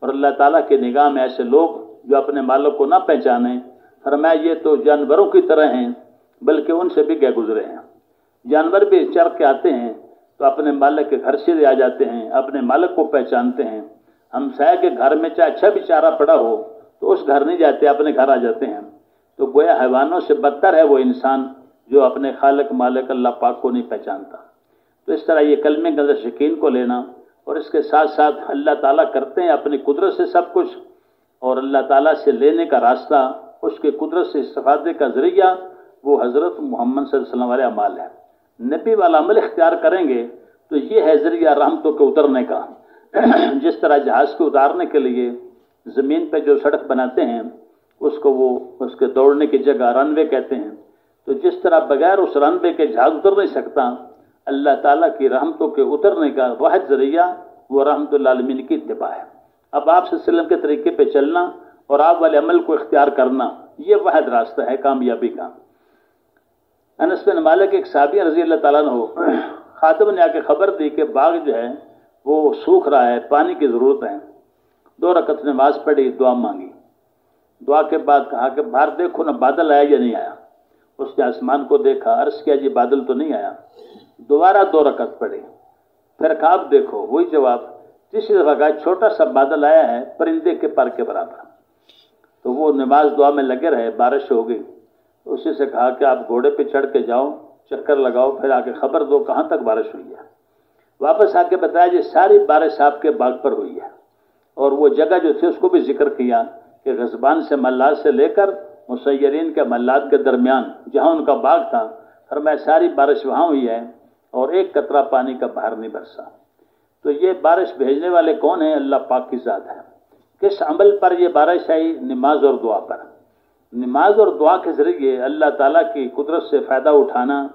اور اللہ تعالیٰ کے نگاہ میں ایسے لوگ جو اپنے مالک کو نہ پہچانے، فرمایا یہ تو جانوروں کی طرح ہیں، بلکہ ان سے بھی گئے گزرے ہیں. جانور بھی چر کے آتے ہیں تو اپنے مالک کے گھر سے آ جاتے ہیں، اپنے مالک کو پہچانتے ہیں. ہمسایہ کے گھر میں چاہے اچھا بھی چارہ پڑا ہو تو اس گھر نہیں جاتے، اپنے گھر آ جاتے ہیں. تو گویا حیوانوں سے بدتر ہے وہ انسان جو اپنے خالق مالک اللہ پاک کو نہیں پہچانتا. تو اس طرح یہ کلمے کے اندر یقین کو لینا، اور اس کے ساتھ ساتھ اللہ تعالیٰ کرتے ہیں اپنی قدرت سے سب کچھ، اور اللہ تعالیٰ سے لینے کا راستہ، اس کی قدرت سے استفادے کا ذریعہ وہ حضرت محمد صلی اللہ علیہ وسلم والے اعمال ہے. نبی والا عمل اختیار کریں گے تو یہ ہے ذریعہ رحمتوں کے اترنے کا. جس طرح جہاز کو اتارنے کے لیے زمین پہ جو سڑک بناتے ہیں اس کو وہ اس کے دوڑنے کی جگہ رن وے کہتے ہیں. تو جس طرح بغیر اس رن وے کے جہاز اتر نہیں سکتا، اللہ تعالیٰ کی رحمتوں کے اترنے کا واحد ذریعہ وہ رحمت العالمین کی اتباع ہے. اب آپ صلی اللہ علیہ وسلم کے طریقے پہ چلنا اور آپ والے عمل کو اختیار کرنا، یہ واحد راستہ ہے کامیابی کا. انس بن مالک ایک صحابی رضی اللہ تعالیٰ عنہ، خاتم نے آ کے خبر دی کہ باغ جو ہے وہ سوکھ رہا ہے، پانی کی ضرورت ہے. 2 رکعت نماز پڑھی، دعا مانگی. دعا کے بعد کہا کہ باہر دیکھو نا بادل آیا یا نہیں آیا. اس نے آسمان کو دیکھا، عرض کیا جی بادل تو نہیں آیا. دوبارہ 2 رکعت پڑھی، پھر کہا اب دیکھو، وہی جواب. تیسری دفعہ کہا چھوٹا سا بادل آیا ہے پرندے کے پر کے برابر. تو وہ نماز دعا میں لگے رہے، بارش ہو گئی. اسی سے کہا کہ آپ گھوڑے پہ چڑھ کے جاؤ، چکر لگاؤ، پھر آ کے خبر دو کہاں تک بارش ہوئی ہے. واپس آ کے بتایا جی ساری بارش آپ کے باغ پر ہوئی ہے. اور وہ جگہ جو تھی اس کو بھی ذکر کیا کہ غضبان سے ملات سے لے کر مسیرین کے ملات کے درمیان جہاں ان کا باغ تھا، فرمایا ساری بارش وہاں ہوئی ہے اور ایک قطرہ پانی کا باہر نہیں برسا. تو یہ بارش بھیجنے والے کون ہیں؟ اللہ پاک کی ذات ہے. کس عمل پر یہ بارش آئی؟ نماز اور دعا پر. نماز اور دعا کے ذریعے اللہ تعالیٰ کی قدرت سے فائدہ اٹھانا،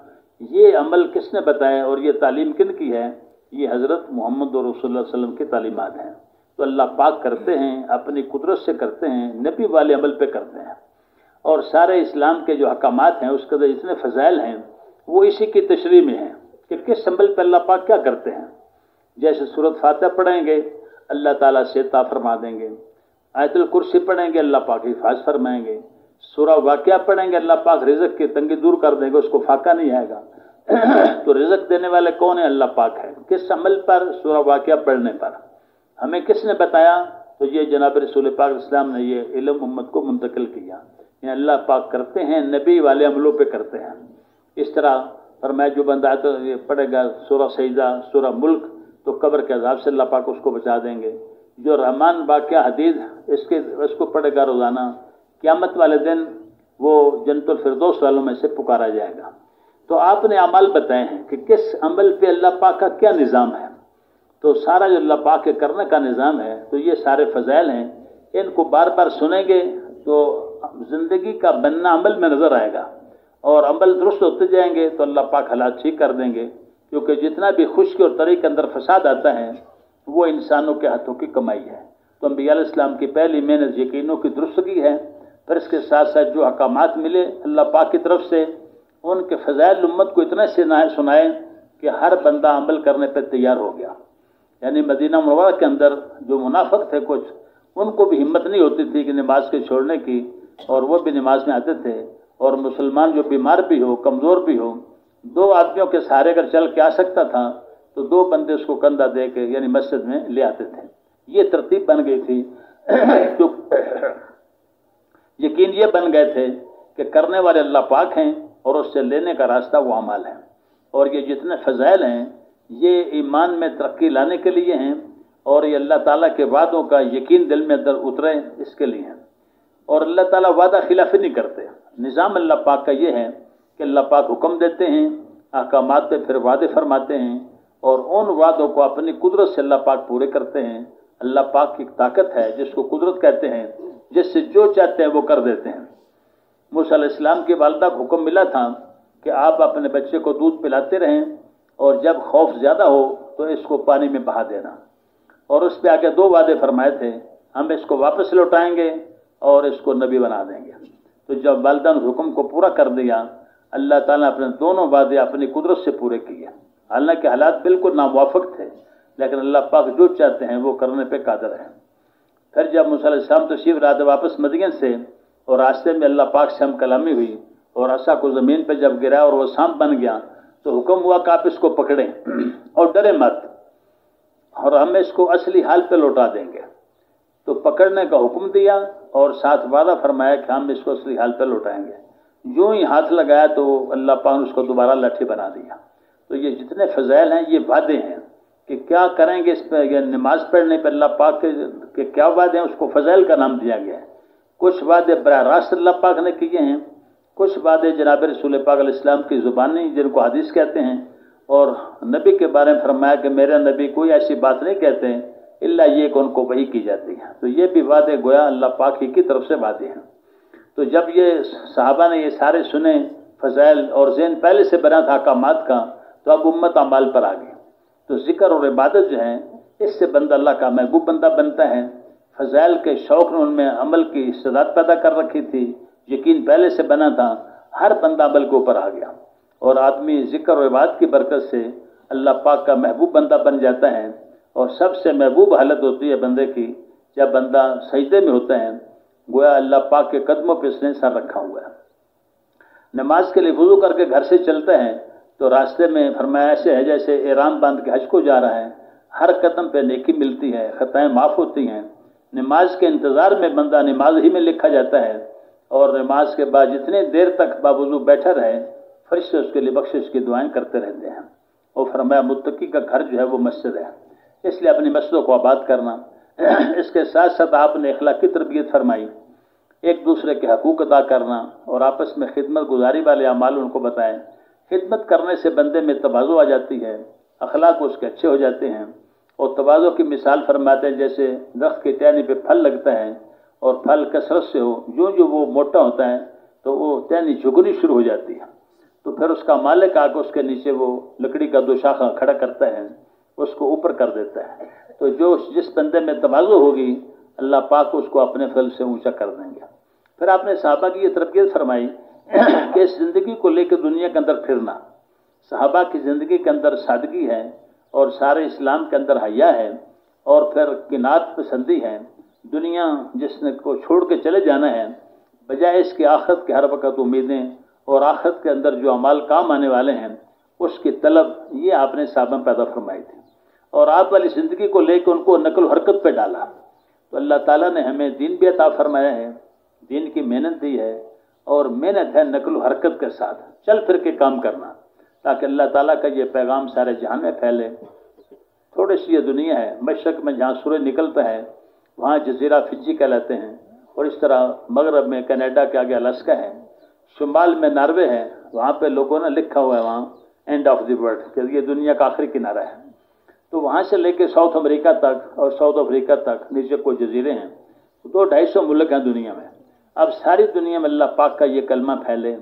یہ عمل کس نے بتایا اور یہ تعلیم کن کی ہے؟ یہ حضرت محمد رسول اللہ صلی اللہ علیہ وسلم کی تعلیمات ہیں. تو اللہ پاک کرتے ہیں، اپنی قدرت سے کرتے ہیں، نبی والے عمل پہ کرتے ہیں. اور سارے اسلام کے جو حکامات ہیں اس کے اندر اتنے فضائل ہیں، وہ اسی کی تشریح میں ہیں کہ کس عمل پہ اللہ پاک کیا کرتے ہیں. جیسے سورۃ فاتحہ پڑھیں گے اللہ تعالیٰ سے عطا فرما دیں گے. آیت الکرسی پڑھیں گے اللہ پاک حفاظ فرمائیں گے. سورہ واقعہ پڑھیں گے اللہ پاک رزق کی تنگی دور کر دیں گے، اس کو فاقہ نہیں آئے گا. تو رزق دینے والے کون ہیں؟ اللہ پاک ہے. کس عمل پر؟ سورہ واقعہ پڑھنے پر. ہمیں کس نے بتایا؟ تو یہ جناب رسول پاک اسلام نے یہ علم امت کو منتقل کیا. یعنی اللہ پاک کرتے ہیں، نبی والے عملوں پہ کرتے ہیں. اس طرح فرمایا جو بندہ تو یہ پڑھے گا سورہ سجدہ، سورہ ملک، تو قبر کے عذاب سے اللہ پاک اس کو بچا دیں گے. جو رحمان واقعہ حدیث اس کو پڑھے گا روزانہ، قیامت والے دن وہ جنت الفردوس والوں میں سے پکارا جائے گا. تو آپ نے اعمال بتائے ہیں کہ کس عمل پہ اللہ پاک کا کیا نظام ہے. تو سارا جو اللہ پاک کے کرنے کا نظام ہے، تو یہ سارے فضائل ہیں. ان کو بار بار سنیں گے تو زندگی کا بننا عمل میں نظر آئے گا، اور عمل درست ہوتے جائیں گے تو اللہ پاک حالات ٹھیک کر دیں گے. کیونکہ جتنا بھی خشکی اور تری کے اندر فساد آتا ہے وہ انسانوں کے ہاتھوں کی کمائی ہے. تو انبیاء علیہ السلام کی پہلی محنت یقینوں کی درستگی ہے. پھر اس کے ساتھ ساتھ جو احکامات ملے اللہ پاک کی طرف سے، ان کے فضائل امت کو اتنا سنائے کہ ہر بندہ عمل کرنے پہ تیار ہو گیا. یعنی مدینہ منورہ کے اندر جو منافق تھے کچھ، ان کو بھی ہمت نہیں ہوتی تھی کہ نماز کے چھوڑنے کی، اور وہ بھی نماز میں آتے تھے. اور مسلمان جو بیمار بھی ہو، کمزور بھی ہو، 2 آدمیوں کے سہارے اگر چل کے آ سکتا تھا تو 2 بندے اس کو کندھا دے کے یعنی مسجد میں لے آتے تھے. یہ ترتیب بن گئی تھی جو یقین یہ بن گئے تھے کہ کرنے والے اللہ پاک ہیں اور اس سے لینے کا راستہ وہ اعمال ہیں، اور یہ جتنے فضائل ہیں یہ ایمان میں ترقی لانے کے لیے ہیں، اور یہ اللہ تعالیٰ کے وعدوں کا یقین دل میں اندر اترے اس کے لیے ہیں۔ اور اللہ تعالیٰ وعدہ خلافی نہیں کرتے۔ نظام اللہ پاک کا یہ ہے کہ اللہ پاک حکم دیتے ہیں، احکامات پہ پھر وعدے فرماتے ہیں، اور ان وعدوں کو اپنی قدرت سے اللہ پاک پورے کرتے ہیں۔ اللہ پاک کی طاقت ہے جس کو قدرت کہتے ہیں، جس سے جو چاہتے ہیں وہ کر دیتے ہیں۔ موسیٰ علیہ السلام کی والدہ کو حکم ملا تھا کہ آپ اپنے بچے کو دودھ پلاتے رہیں، اور جب خوف زیادہ ہو تو اس کو پانی میں بہا دینا، اور اس پہ آگے 2 وعدے فرمائے تھے، ہم اس کو واپس لوٹائیں گے اور اس کو نبی بنا دیں گے۔ تو جب والدہ نے حکم کو پورا کر دیا، اللہ تعالیٰ نے اپنے دونوں وعدے اپنی قدرت سے پورے کیے، حالانکہ حالات بالکل ناموافق تھے، لیکن اللہ پاک جو چاہتے ہیں وہ کرنے پہ قادر ہیں۔ پھر جب موسیٰ علیہ السلام تشریف لاتے واپس مدین سے، اور راستے میں اللہ پاک سے ہم کلامی ہوئی، اور عصا کو زمین پہ جب گرا اور وہ سانپ بن گیا، تو حکم ہوا کہ آپ اس کو پکڑیں اور ڈرے مت، اور ہم اس کو اصلی حال پہ لوٹا دیں گے۔ تو پکڑنے کا حکم دیا اور ساتھ وعدہ فرمایا کہ ہم اس کو اصلی حال پہ لوٹائیں گے۔ جو ہی ہاتھ لگایا تو اللہ پاک نے اس کو دوبارہ لاٹھی بنا دیا۔ تو یہ جتنے فضائل ہیں یہ وعدے ہیں کہ کیا کریں گے اس پہ، یا نماز پڑھنے پہ اللہ پاک کے کیا وعدے ہیں، اس کو فضائل کا نام دیا گیا ہے۔ کچھ وعدے براہ راست اللہ پاک نے کیے ہیں، کچھ وعدے جناب رسول پاک علیہ السلام کی زبانی جن کو حدیث کہتے ہیں، اور نبی کے بارے میں فرمایا کہ میرے نبی کوئی ایسی بات نہیں کہتے ہیں الا یہ کہ ان کو وحی کی جاتی ہے۔ تو یہ بھی وعدے گویا اللہ پاک ہی کی طرف سے وعدے ہیں۔ تو جب یہ صحابہ نے یہ سارے سنے فضائل، اور ذہن پہلے سے بنا تھا احکامات کا، تو اب امت اعمال پر آ گئی۔ تو ذکر اور عبادت جو ہیں، اس سے بندہ اللہ کا محبوب بندہ بنتا ہے۔ فضائل کے شوق نے ان میں عمل کی استعداد پیدا کر رکھی تھی، یقین پہلے سے بنا تھا، ہر بندہ عمل کے اوپر آ گیا، اور آدمی ذکر اور عبادت کی برکت سے اللہ پاک کا محبوب بندہ بن جاتا ہے۔ اور سب سے محبوب حالت ہوتی ہے بندے کی جب بندہ سجدے میں ہوتا ہے، گویا اللہ پاک کے قدموں پہ اس نے سر رکھا ہوا ہے۔ نماز کے لیے وضو کر کے گھر سے چلتا ہے تو راستے میں فرمایا ایسے ہے جیسے احرام باندھ کے حج کو جا رہا ہے، ہر قدم پہ نیکی ملتی ہے، خطائیں معاف ہوتی ہیں۔ نماز کے انتظار میں بندہ نماز ہی میں لکھا جاتا ہے، اور نماز کے بعد جتنی دیر تک باوضو بیٹھا رہے، فرشتے اس کے لیے بخشش کی دعائیں کرتے رہتے ہیں۔ اور فرمایا متقی کا گھر جو ہے وہ مسجد ہے، اس لیے اپنی مسجدوں کو آباد کرنا۔ اس کے ساتھ ساتھ آپ نے اخلاقی تربیت فرمائی، ایک دوسرے کے حقوق ادا کرنا، اور آپس میں خدمت گزاری والے اعمال ان کو بتائیں۔ خدمت کرنے سے بندے میں تواضع آ جاتی ہے، اخلاق اس کے اچھے ہو جاتے ہیں۔ اور تواضع کی مثال فرماتے ہیں جیسے درخت کی ٹہنی پہ پھل لگتا ہے، اور پھل کثرت سے ہو، جو وہ موٹا ہوتا ہے تو وہ ٹہنی جھکنی شروع ہو جاتی ہے، تو پھر اس کا مالک آ کے اس کے نیچے وہ لکڑی کا 2 شاخہ کھڑا کرتا ہے، اس کو اوپر کر دیتا ہے۔ تو جس بندے میں تواضع ہوگی، اللہ پاک اس کو اپنے فضل سے اونچا کر دیں گے۔ پھر آپ نے صحابہ کی یہ تربیت فرمائی کہ اس زندگی کو لے کے دنیا کے اندر پھرنا۔ صحابہ کی زندگی کے اندر سادگی ہے، اور سارے اسلام کے اندر حیا ہے، اور پھر قناعت پسندی ہے۔ دنیا جس نے کو چھوڑ کے چلے جانا ہے، بجائے اس کے آخرت کے ہر وقت امیدیں اور آخرت کے اندر جو اعمال کام آنے والے ہیں اس کی طلب، یہ آپ نے صحابہ میں پیدا فرمائی تھی، اور آپ والی زندگی کو لے کے ان کو نقل و حرکت پہ ڈالا۔ تو اللہ تعالیٰ نے ہمیں دین بھی عطا فرمایا ہے، دین کی محنت دی ہے، اور محنت ہے نقل و حرکت کے ساتھ چل پھر کے کام کرنا، تاکہ اللہ تعالیٰ کا یہ پیغام سارے جہان میں پھیلے۔ تھوڑی سی یہ دنیا ہے، مشرق میں جہاں سورج نکلتا ہے وہاں جزیرہ فجی کہلاتے ہیں، اور اس طرح مغرب میں کینیڈا کے آگے الاسکا ہے، شمال میں ناروے ہے، وہاں پہ لوگوں نے لکھا ہوا ہے وہاں اینڈ آف دی ورلڈ کہ یہ دنیا کا آخری کنارہ ہے۔ تو وہاں سے لے کے ساؤتھ امریکہ تک اور ساؤتھ افریقہ تک نیچے کوئی جزیرے ہیں، 200-250 ملک ہیں دنیا میں۔ اب ساری دنیا میں اللہ پاک کا یہ کلمہ پھیلے،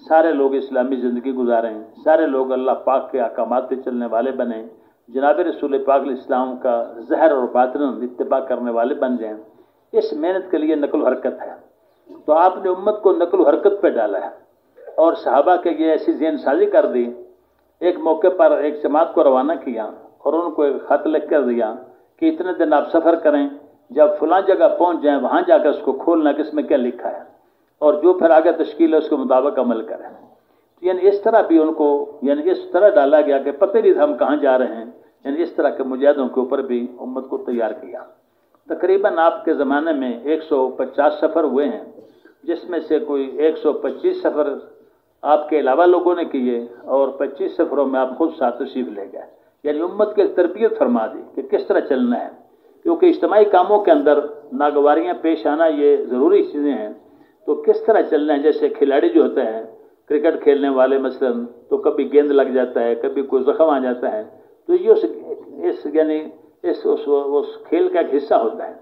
سارے لوگ اسلامی زندگی گزاریں، سارے لوگ اللہ پاک کے احکامات پہ چلنے والے بنیں، جناب رسول پاک علیہ السلام کا ظاہر اور باطن اتباع کرنے والے بن جائیں۔ اس محنت کے لیے نقل و حرکت ہے۔ تو آپ نے امت کو نقل و حرکت پہ ڈالا ہے، اور صحابہ کے یہ ایسی ذہن سازی کر دی۔ ایک موقع پر ایک جماعت کو روانہ کیا اور ان کو ایک خط لکھ کر دیا کہ اتنے دن آپ سفر کریں، جب فلاں جگہ پہنچ جائیں وہاں جا کر اس کو کھولنا کہ اس میں کیا لکھا ہے، اور جو پھر آگے تشکیل ہے اس کے مطابق عمل کریں۔ یعنی اس طرح بھی ان کو اس طرح ڈالا گیا کہ پتہ نہیں ہم کہاں جا رہے ہیں۔ یعنی اس طرح کے مجاہدوں کے اوپر بھی امت کو تیار کیا۔ تقریباً آپ کے زمانے میں 150 سفر ہوئے ہیں، جس میں سے کوئی 125 سفر آپ کے علاوہ لوگوں نے کیے اور 25 سفروں میں آپ خود ساتھ تشریف لے گئے، یعنی امت کے تربیت فرما دی کہ کس طرح چلنا ہے، کیونکہ اجتماعی کاموں کے اندر ناگواریاں پیش آنا یہ ضروری چیزیں ہیں، تو کس طرح چلنا ہے۔ جیسے کھلاڑی جو ہوتے ہیں کرکٹ کھیلنے والے مثلاً، تو کبھی گیند لگ جاتا ہے، کبھی کوئی زخم آ جاتا ہے، تو یہ اس کھیل کا ایک حصہ ہوتا ہے۔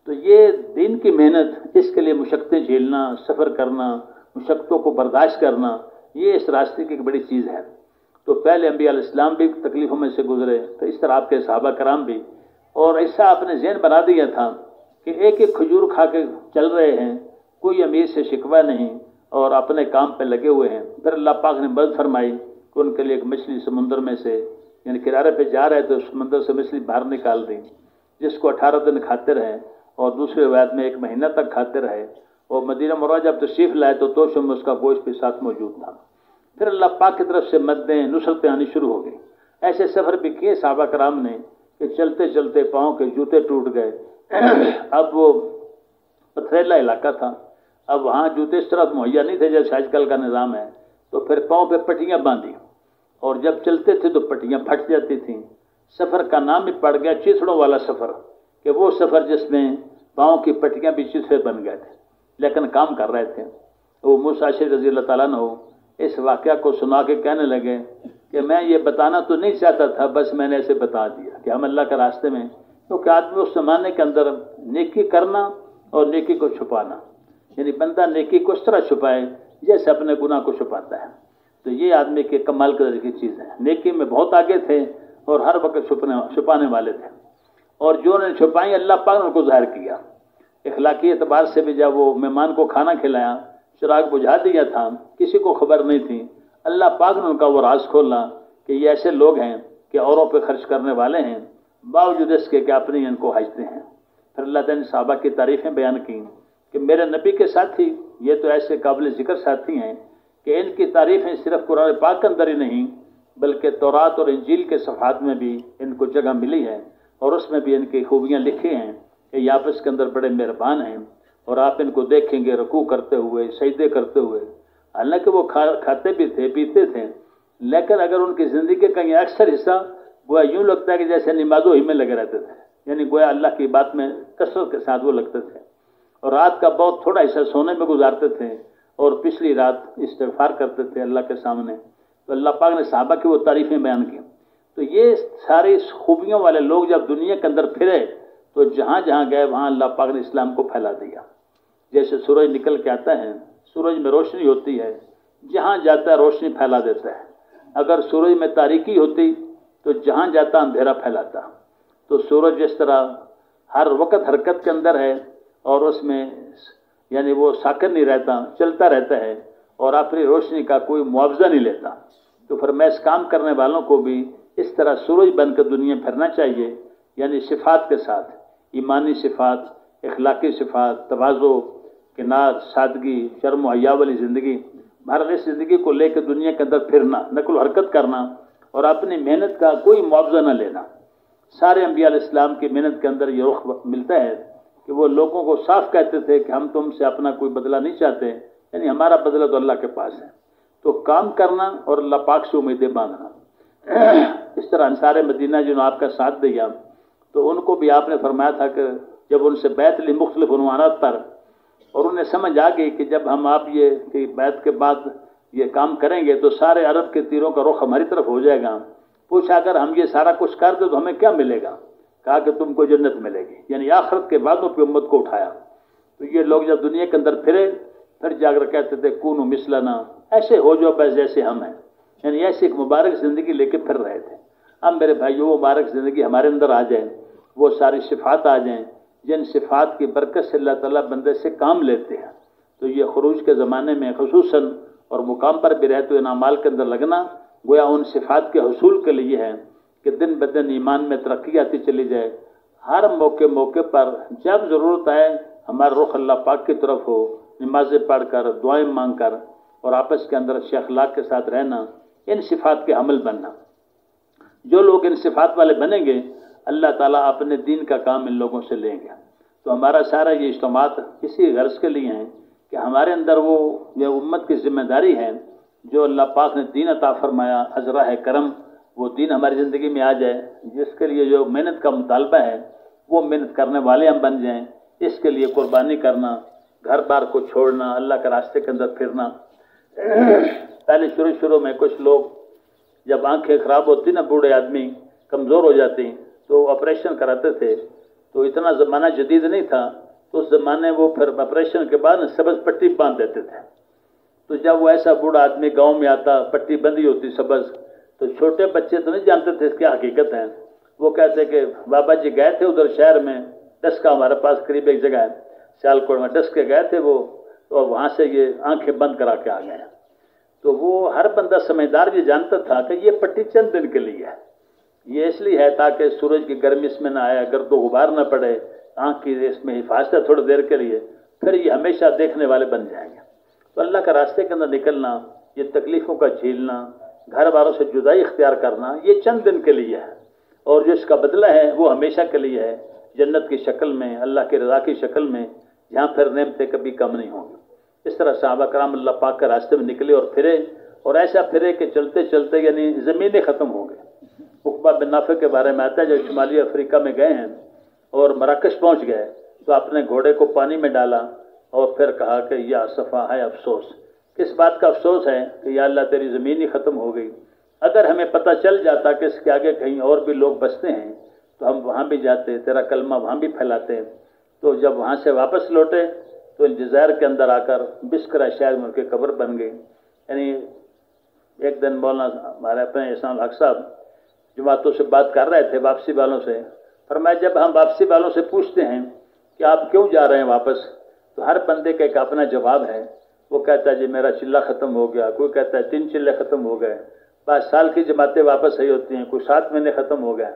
تو یہ دین کی محنت، اس کے لیے مشقتیں جھیلنا، سفر کرنا، مشقتوں کو برداشت کرنا، یہ اس راستے کی ایک بڑی چیز ہے۔ تو پہلے انبیاء علیہ السلام بھی تکلیفوں میں سے گزرے، تو اس طرح آپ کے صحابہ کرام بھی، اور ایسا آپ نے ذہن بنا دیا تھا کہ ایک ایک کھجور کھا کے چل رہے ہیں، کوئی امیر سے شکوہ نہیں اور اپنے کام پہ لگے ہوئے ہیں۔ پھر اللہ پاک نے مدد فرمائی کہ ان کے لیے ایک مچھلی سمندر میں سے، یعنی کنارے پہ جا رہے تو سمندر سے مچھلی باہر نکال دی، جس کو 18 دن کھاتے رہے، اور دوسرے روایت میں 1 مہینہ تک کھاتے رہے، اور مدینہ منورہ جب تشریف لائے تو توشوں میں اس کا گوشت بھی ساتھ موجود تھا۔ پھر اللہ پاک کی طرف سے مددیں، نصرتیں آنی شروع ہو گئی۔ ایسے سفر بھی کیے صحابہ کرام نے کہ چلتے چلتے پاؤں کے جوتے ٹوٹ گئے۔ اب وہ پتھریلا علاقہ تھا، اب وہاں جوتے اس طرح مہیا نہیں تھے جیسے آج کل کا نظام ہے، تو پھر پاؤں پہ پٹیاں باندھی، اور جب چلتے تھے تو پٹیاں پھٹ جاتی تھیں۔ سفر کا نام ہی پڑ گیا چیتڑوں والا سفر، کہ وہ سفر جس میں پاؤں کی پٹیاں بھی چیتڑے بن گئے تھے، لیکن کام کر رہے تھے۔ وہ موسیٰ رضی اللہ تعالیٰ عنہ اس واقعہ کو سنا کے کہنے لگے کہ میں یہ بتانا تو نہیں چاہتا تھا، بس میں نے اسے بتا دیا کہ ہم اللہ کے راستے میں، کیونکہ آدمی اس زمانے کے اندر نیکی کرنا اور نیکی کو چھپانا، یعنی بندہ نیکی کو اس طرح چھپائے جیسے اپنے گناہ کو چھپاتا ہے، تو یہ آدمی کے کمال قدر کی چیز ہے۔ نیکی میں بہت آگے تھے اور ہر وقت چھپانے والے تھے، اور جو انہوں نے چھپائیں اللہ پاک نے ان کو ظاہر کیا۔ اخلاقی اعتبار سے بھی جب وہ مہمان کو کھانا کھلایا، چراغ بجھا دیا تھا، کسی کو خبر نہیں تھی، اللہ پاک نے ان کا وہ راز کھولا کہ یہ ایسے لوگ ہیں کہ اوروں پہ خرچ کرنے والے ہیں، باوجود اس کے کہ اپنے ان کو حاجتے ہیں۔ پھر اللہ تعالیٰ نے صحابہ کی تعریفیں بیان کی کہ میرے نبی کے ساتھی یہ تو ایسے قابل ذکر ساتھی ہیں کہ ان کی تعریفیں صرف قرآن پاک کے اندر ہی نہیں بلکہ تورات اور انجیل کے صفحات میں بھی ان کو جگہ ملی ہے، اور اس میں بھی ان کی خوبیاں لکھی ہیں کہ یہ آپس کے اندر بڑے مہربان ہیں، اور آپ ان کو دیکھیں گے رکوع کرتے ہوئے، سجدے کرتے ہوئے، حالانکہ وہ کھاتے بھی تھے، پیتے تھے، لیکن اگر ان کی زندگی کا یہ اکثر حصہ گویا یوں لگتا ہے کہ جیسے نمازوں ہی میں لگے رہتے تھے، یعنی گویا اللہ کی بات میں کثرت کے ساتھ وہ لگتے تھے، اور رات کا بہت تھوڑا حصہ سونے میں گزارتے تھے، اور پچھلی رات استغفار کرتے تھے اللہ کے سامنے۔ تو اللہ پاک نے صحابہ کی وہ تعریفیں بیان کی۔ تو یہ ساری خوبیوں والے لوگ جب دنیا کے اندر پھرے تو جہاں جہاں گئے وہاں اللہ پاک نے اسلام کو پھیلا دیا۔ جیسے سورج نکل کے آتا ہے، سورج میں روشنی ہوتی ہے، جہاں جاتا ہے روشنی پھیلا دیتا ہے۔ اگر سورج میں تاریکی ہوتی تو جہاں جاتا اندھیرا پھیلاتا۔ تو سورج جس طرح ہر وقت حرکت کے اندر ہے اور اس میں یعنی وہ ساکن نہیں رہتا، چلتا رہتا ہے اور اپنی روشنی کا کوئی معاوضہ نہیں لیتا، تو فرمایا اس کام کرنے والوں کو بھی اس طرح سورج بن کر دنیا پھرنا چاہیے، یعنی صفات کے ساتھ، ایمانی صفات، اخلاقی صفات، تواضع، کنات، سادگی، شرم و حیا والی زندگی، ہر اس زندگی کو لے کے دنیا کے اندر پھرنا، نقل و حرکت کرنا، اور اپنی محنت کا کوئی معاوضہ نہ لینا۔ سارے انبیاء علیہ السلام کی محنت کے اندر یہ رخ ملتا ہے کہ وہ لوگوں کو صاف کہتے تھے کہ ہم تم سے اپنا کوئی بدلہ نہیں چاہتے، یعنی ہمارا بدلہ تو اللہ کے پاس ہے۔ تو کام کرنا اور اللہ پاک سے امیدیں باندھنا۔ اس طرح انصار مدینہ جنہوں نے آپ کا ساتھ دیا تو ان کو بھی آپ نے فرمایا تھا کہ جب ان سے بیعت لی مختلف عنوانات پر، اور انہیں سمجھ آ گئی کہ جب ہم آپ یہ کہ بیعت کے بعد یہ کام کریں گے تو سارے عرب کے تیروں کا رخ ہماری طرف ہو جائے گا، پوچھا اگر ہم یہ سارا کچھ کر دیں تو ہمیں کیا ملے گا؟ کہا کہ تم کو جنت ملے گی، یعنی آخرت کے بعدوں پہ امت کو اٹھایا۔ تو یہ لوگ جب دنیا کے اندر پھرے پھر جا کر کہتے تھے کونوا مثلنا، ایسے ہو جو بس جیسے ہم ہیں، یعنی ایسی ایک مبارک زندگی لے کے پھر رہے تھے۔ اب میرے بھائیو وہ مبارک زندگی ہمارے اندر آ جائے، وہ ساری صفات آ جائیں جن صفات کی برکت سے اللہ تعالیٰ بندے سے کام لیتے ہیں، تو یہ خروج کے زمانے میں خصوصاً اور مقام پر بھی رہتے ہوئے اعمال کے اندر لگنا گویا ان صفات کے حصول کے لیے ہے کہ دن بدن ایمان میں ترقی آتی چلی جائے۔ ہر موقع پر جب ضرورت آئے ہمارا رخ اللہ پاک کی طرف ہو، نمازیں پڑھ کر، دعائیں مانگ کر، اور آپس کے اندر اچھے اخلاق کے ساتھ رہنا، ان صفات کے عمل بننا۔ جو لوگ ان صفات والے بنیں گے اللہ تعالیٰ اپنے دین کا کام ان لوگوں سے لیں گے۔ تو ہمارا سارا یہ اجتماعات اسی غرض کے لیے ہیں کہ ہمارے اندر وہ یہ امت کی ذمہ داری ہے، جو اللہ پاک نے دین عطا فرمایا از راہ کرم، وہ دین ہماری زندگی میں آ جائے، جس کے لیے جو محنت کا مطالبہ ہے وہ محنت کرنے والے ہم بن جائیں۔ اس کے لیے قربانی کرنا، گھر بار کو چھوڑنا، اللہ کے راستے کے اندر پھرنا۔ پہلے شروع میں کچھ لوگ جب آنکھیں خراب ہوتی نا، بوڑھے آدمی کمزور ہو جاتے تو آپریشن کراتے تھے، تو اتنا زمانہ جدید نہیں تھا، تو اس زمانے وہ پھر آپریشن کے بعد سبز پٹی باندھ دیتے تھے۔ تو جب وہ ایسا بوڑھا آدمی گاؤں میں آتا، پٹی بندھی ہوتی سبز، تو چھوٹے بچے تو نہیں جانتے تھے اس کی حقیقت ہے، وہ کہتے کہ بابا جی گئے تھے ادھر شہر میں، ڈسکا ہمارے پاس قریب ایک جگہ ہے سیالکوٹ میں، ڈسکے گئے تھے وہ، اور وہاں سے یہ آنکھیں بند کرا کے آ گئے۔ تو وہ ہر بندہ سمجھدار یہ جانتا تھا کہ یہ پٹی چند دن کے لیے ہے، یہ اس لیے ہے تاکہ سورج کی گرمی اس میں نہ آئے، گرد و غبار نہ پڑے، آنکھ کی اس میں حفاظت ہے تھوڑی دیر کے لیے، پھر یہ ہمیشہ دیکھنے والے بن جائیں گے۔ تو اللہ کا راستے کے اندر نکلنا، یہ تکلیفوں کا جھیلنا، گھر والوں سے جدائی اختیار کرنا، یہ چند دن کے لیے ہے، اور جو اس کا بدلہ ہے وہ ہمیشہ کے لیے ہے، جنت کی شکل میں، اللہ کی رضا کی شکل میں، جہاں پھر نعمتیں کبھی کم نہیں ہوں گی۔ اس طرح صحابہ کرام اللہ پاک کے راستے میں نکلے اور پھرے، اور ایسا پھرے کہ چلتے چلتے یعنی زمینیں ختم ہو گئے۔ عقبہ بن نافع کے بارے میں آتا ہے، جو شمالی افریقہ میں گئے ہیں اور مراکش پہنچ گئے تو اپنے گھوڑے کو پانی میں ڈالا اور پھر کہا کہ یا صفا ہے افسوس، کس بات کا افسوس ہے کہ یا اللہ تیری زمین ہی ختم ہو گئی، اگر ہمیں پتہ چل جاتا کہ اس کے آگے کہیں اور بھی لوگ بستے ہیں تو ہم وہاں بھی جاتے، تیرا کلمہ وہاں بھی پھیلاتے۔ تو جب وہاں سے واپس لوٹے تو الجزائر کے اندر آ کر بسکرا شہر میں ان کی قبر بن گئی۔ یعنی ایک دن مولانا ہمارے اپنے احسان الحق صاحب جماعتوں سے بات کر رہے تھے، واپسی والوں سے، فرمایا جب ہم واپسی والوں سے پوچھتے ہیں کہ آپ کیوں جا رہے ہیں واپس، تو ہر بندے کا ایک اپنا جواب ہے۔ وہ کہتا ہے جی میرا چلہ ختم ہو گیا، کوئی کہتا ہے 3 چلے ختم ہو گئے، 5 سال کی جماعتیں واپس صحیح ہوتی ہیں، کوئی 7 مہینے ختم ہو گئے،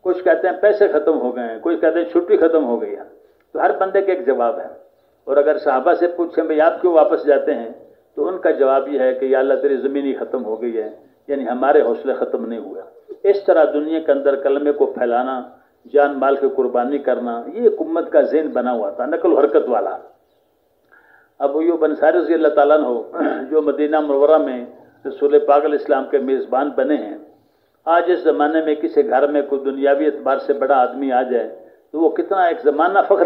کچھ کہتے ہیں پیسے ختم ہو گئے ہیں، کوئی کہتے ہیں چھٹی ختم ہو گئی ہے۔ تو ہر بندے کا ایک جواب ہے، اور اگر صحابہ سے پوچھیں بھئی آپ کیوں واپس جاتے ہیں تو ان کا جواب یہ ہے کہ یا اللہ تیری زمین ہی ختم ہو گئی ہے، یعنی ہمارے حوصلے ختم نہیں ہوئے۔ اس طرح دنیا کے اندر کلمے کو پھیلانا، جان مال کی قربانی کرنا، یہ ایک امت کا ذہن بنا ہوا تھا، نقل و حرکت والا۔ ابو ایوب انصاری رضی اللہ تعالیٰ عنہ جو مدینہ منورہ میں رسول پاک علیہ السلام کے میزبان بنے ہیں، آج اس زمانے میں کسی گھر میں کوئی دنیاوی اعتبار سے بڑا آدمی آ جائے تو وہ کتنا ایک زمانہ فخر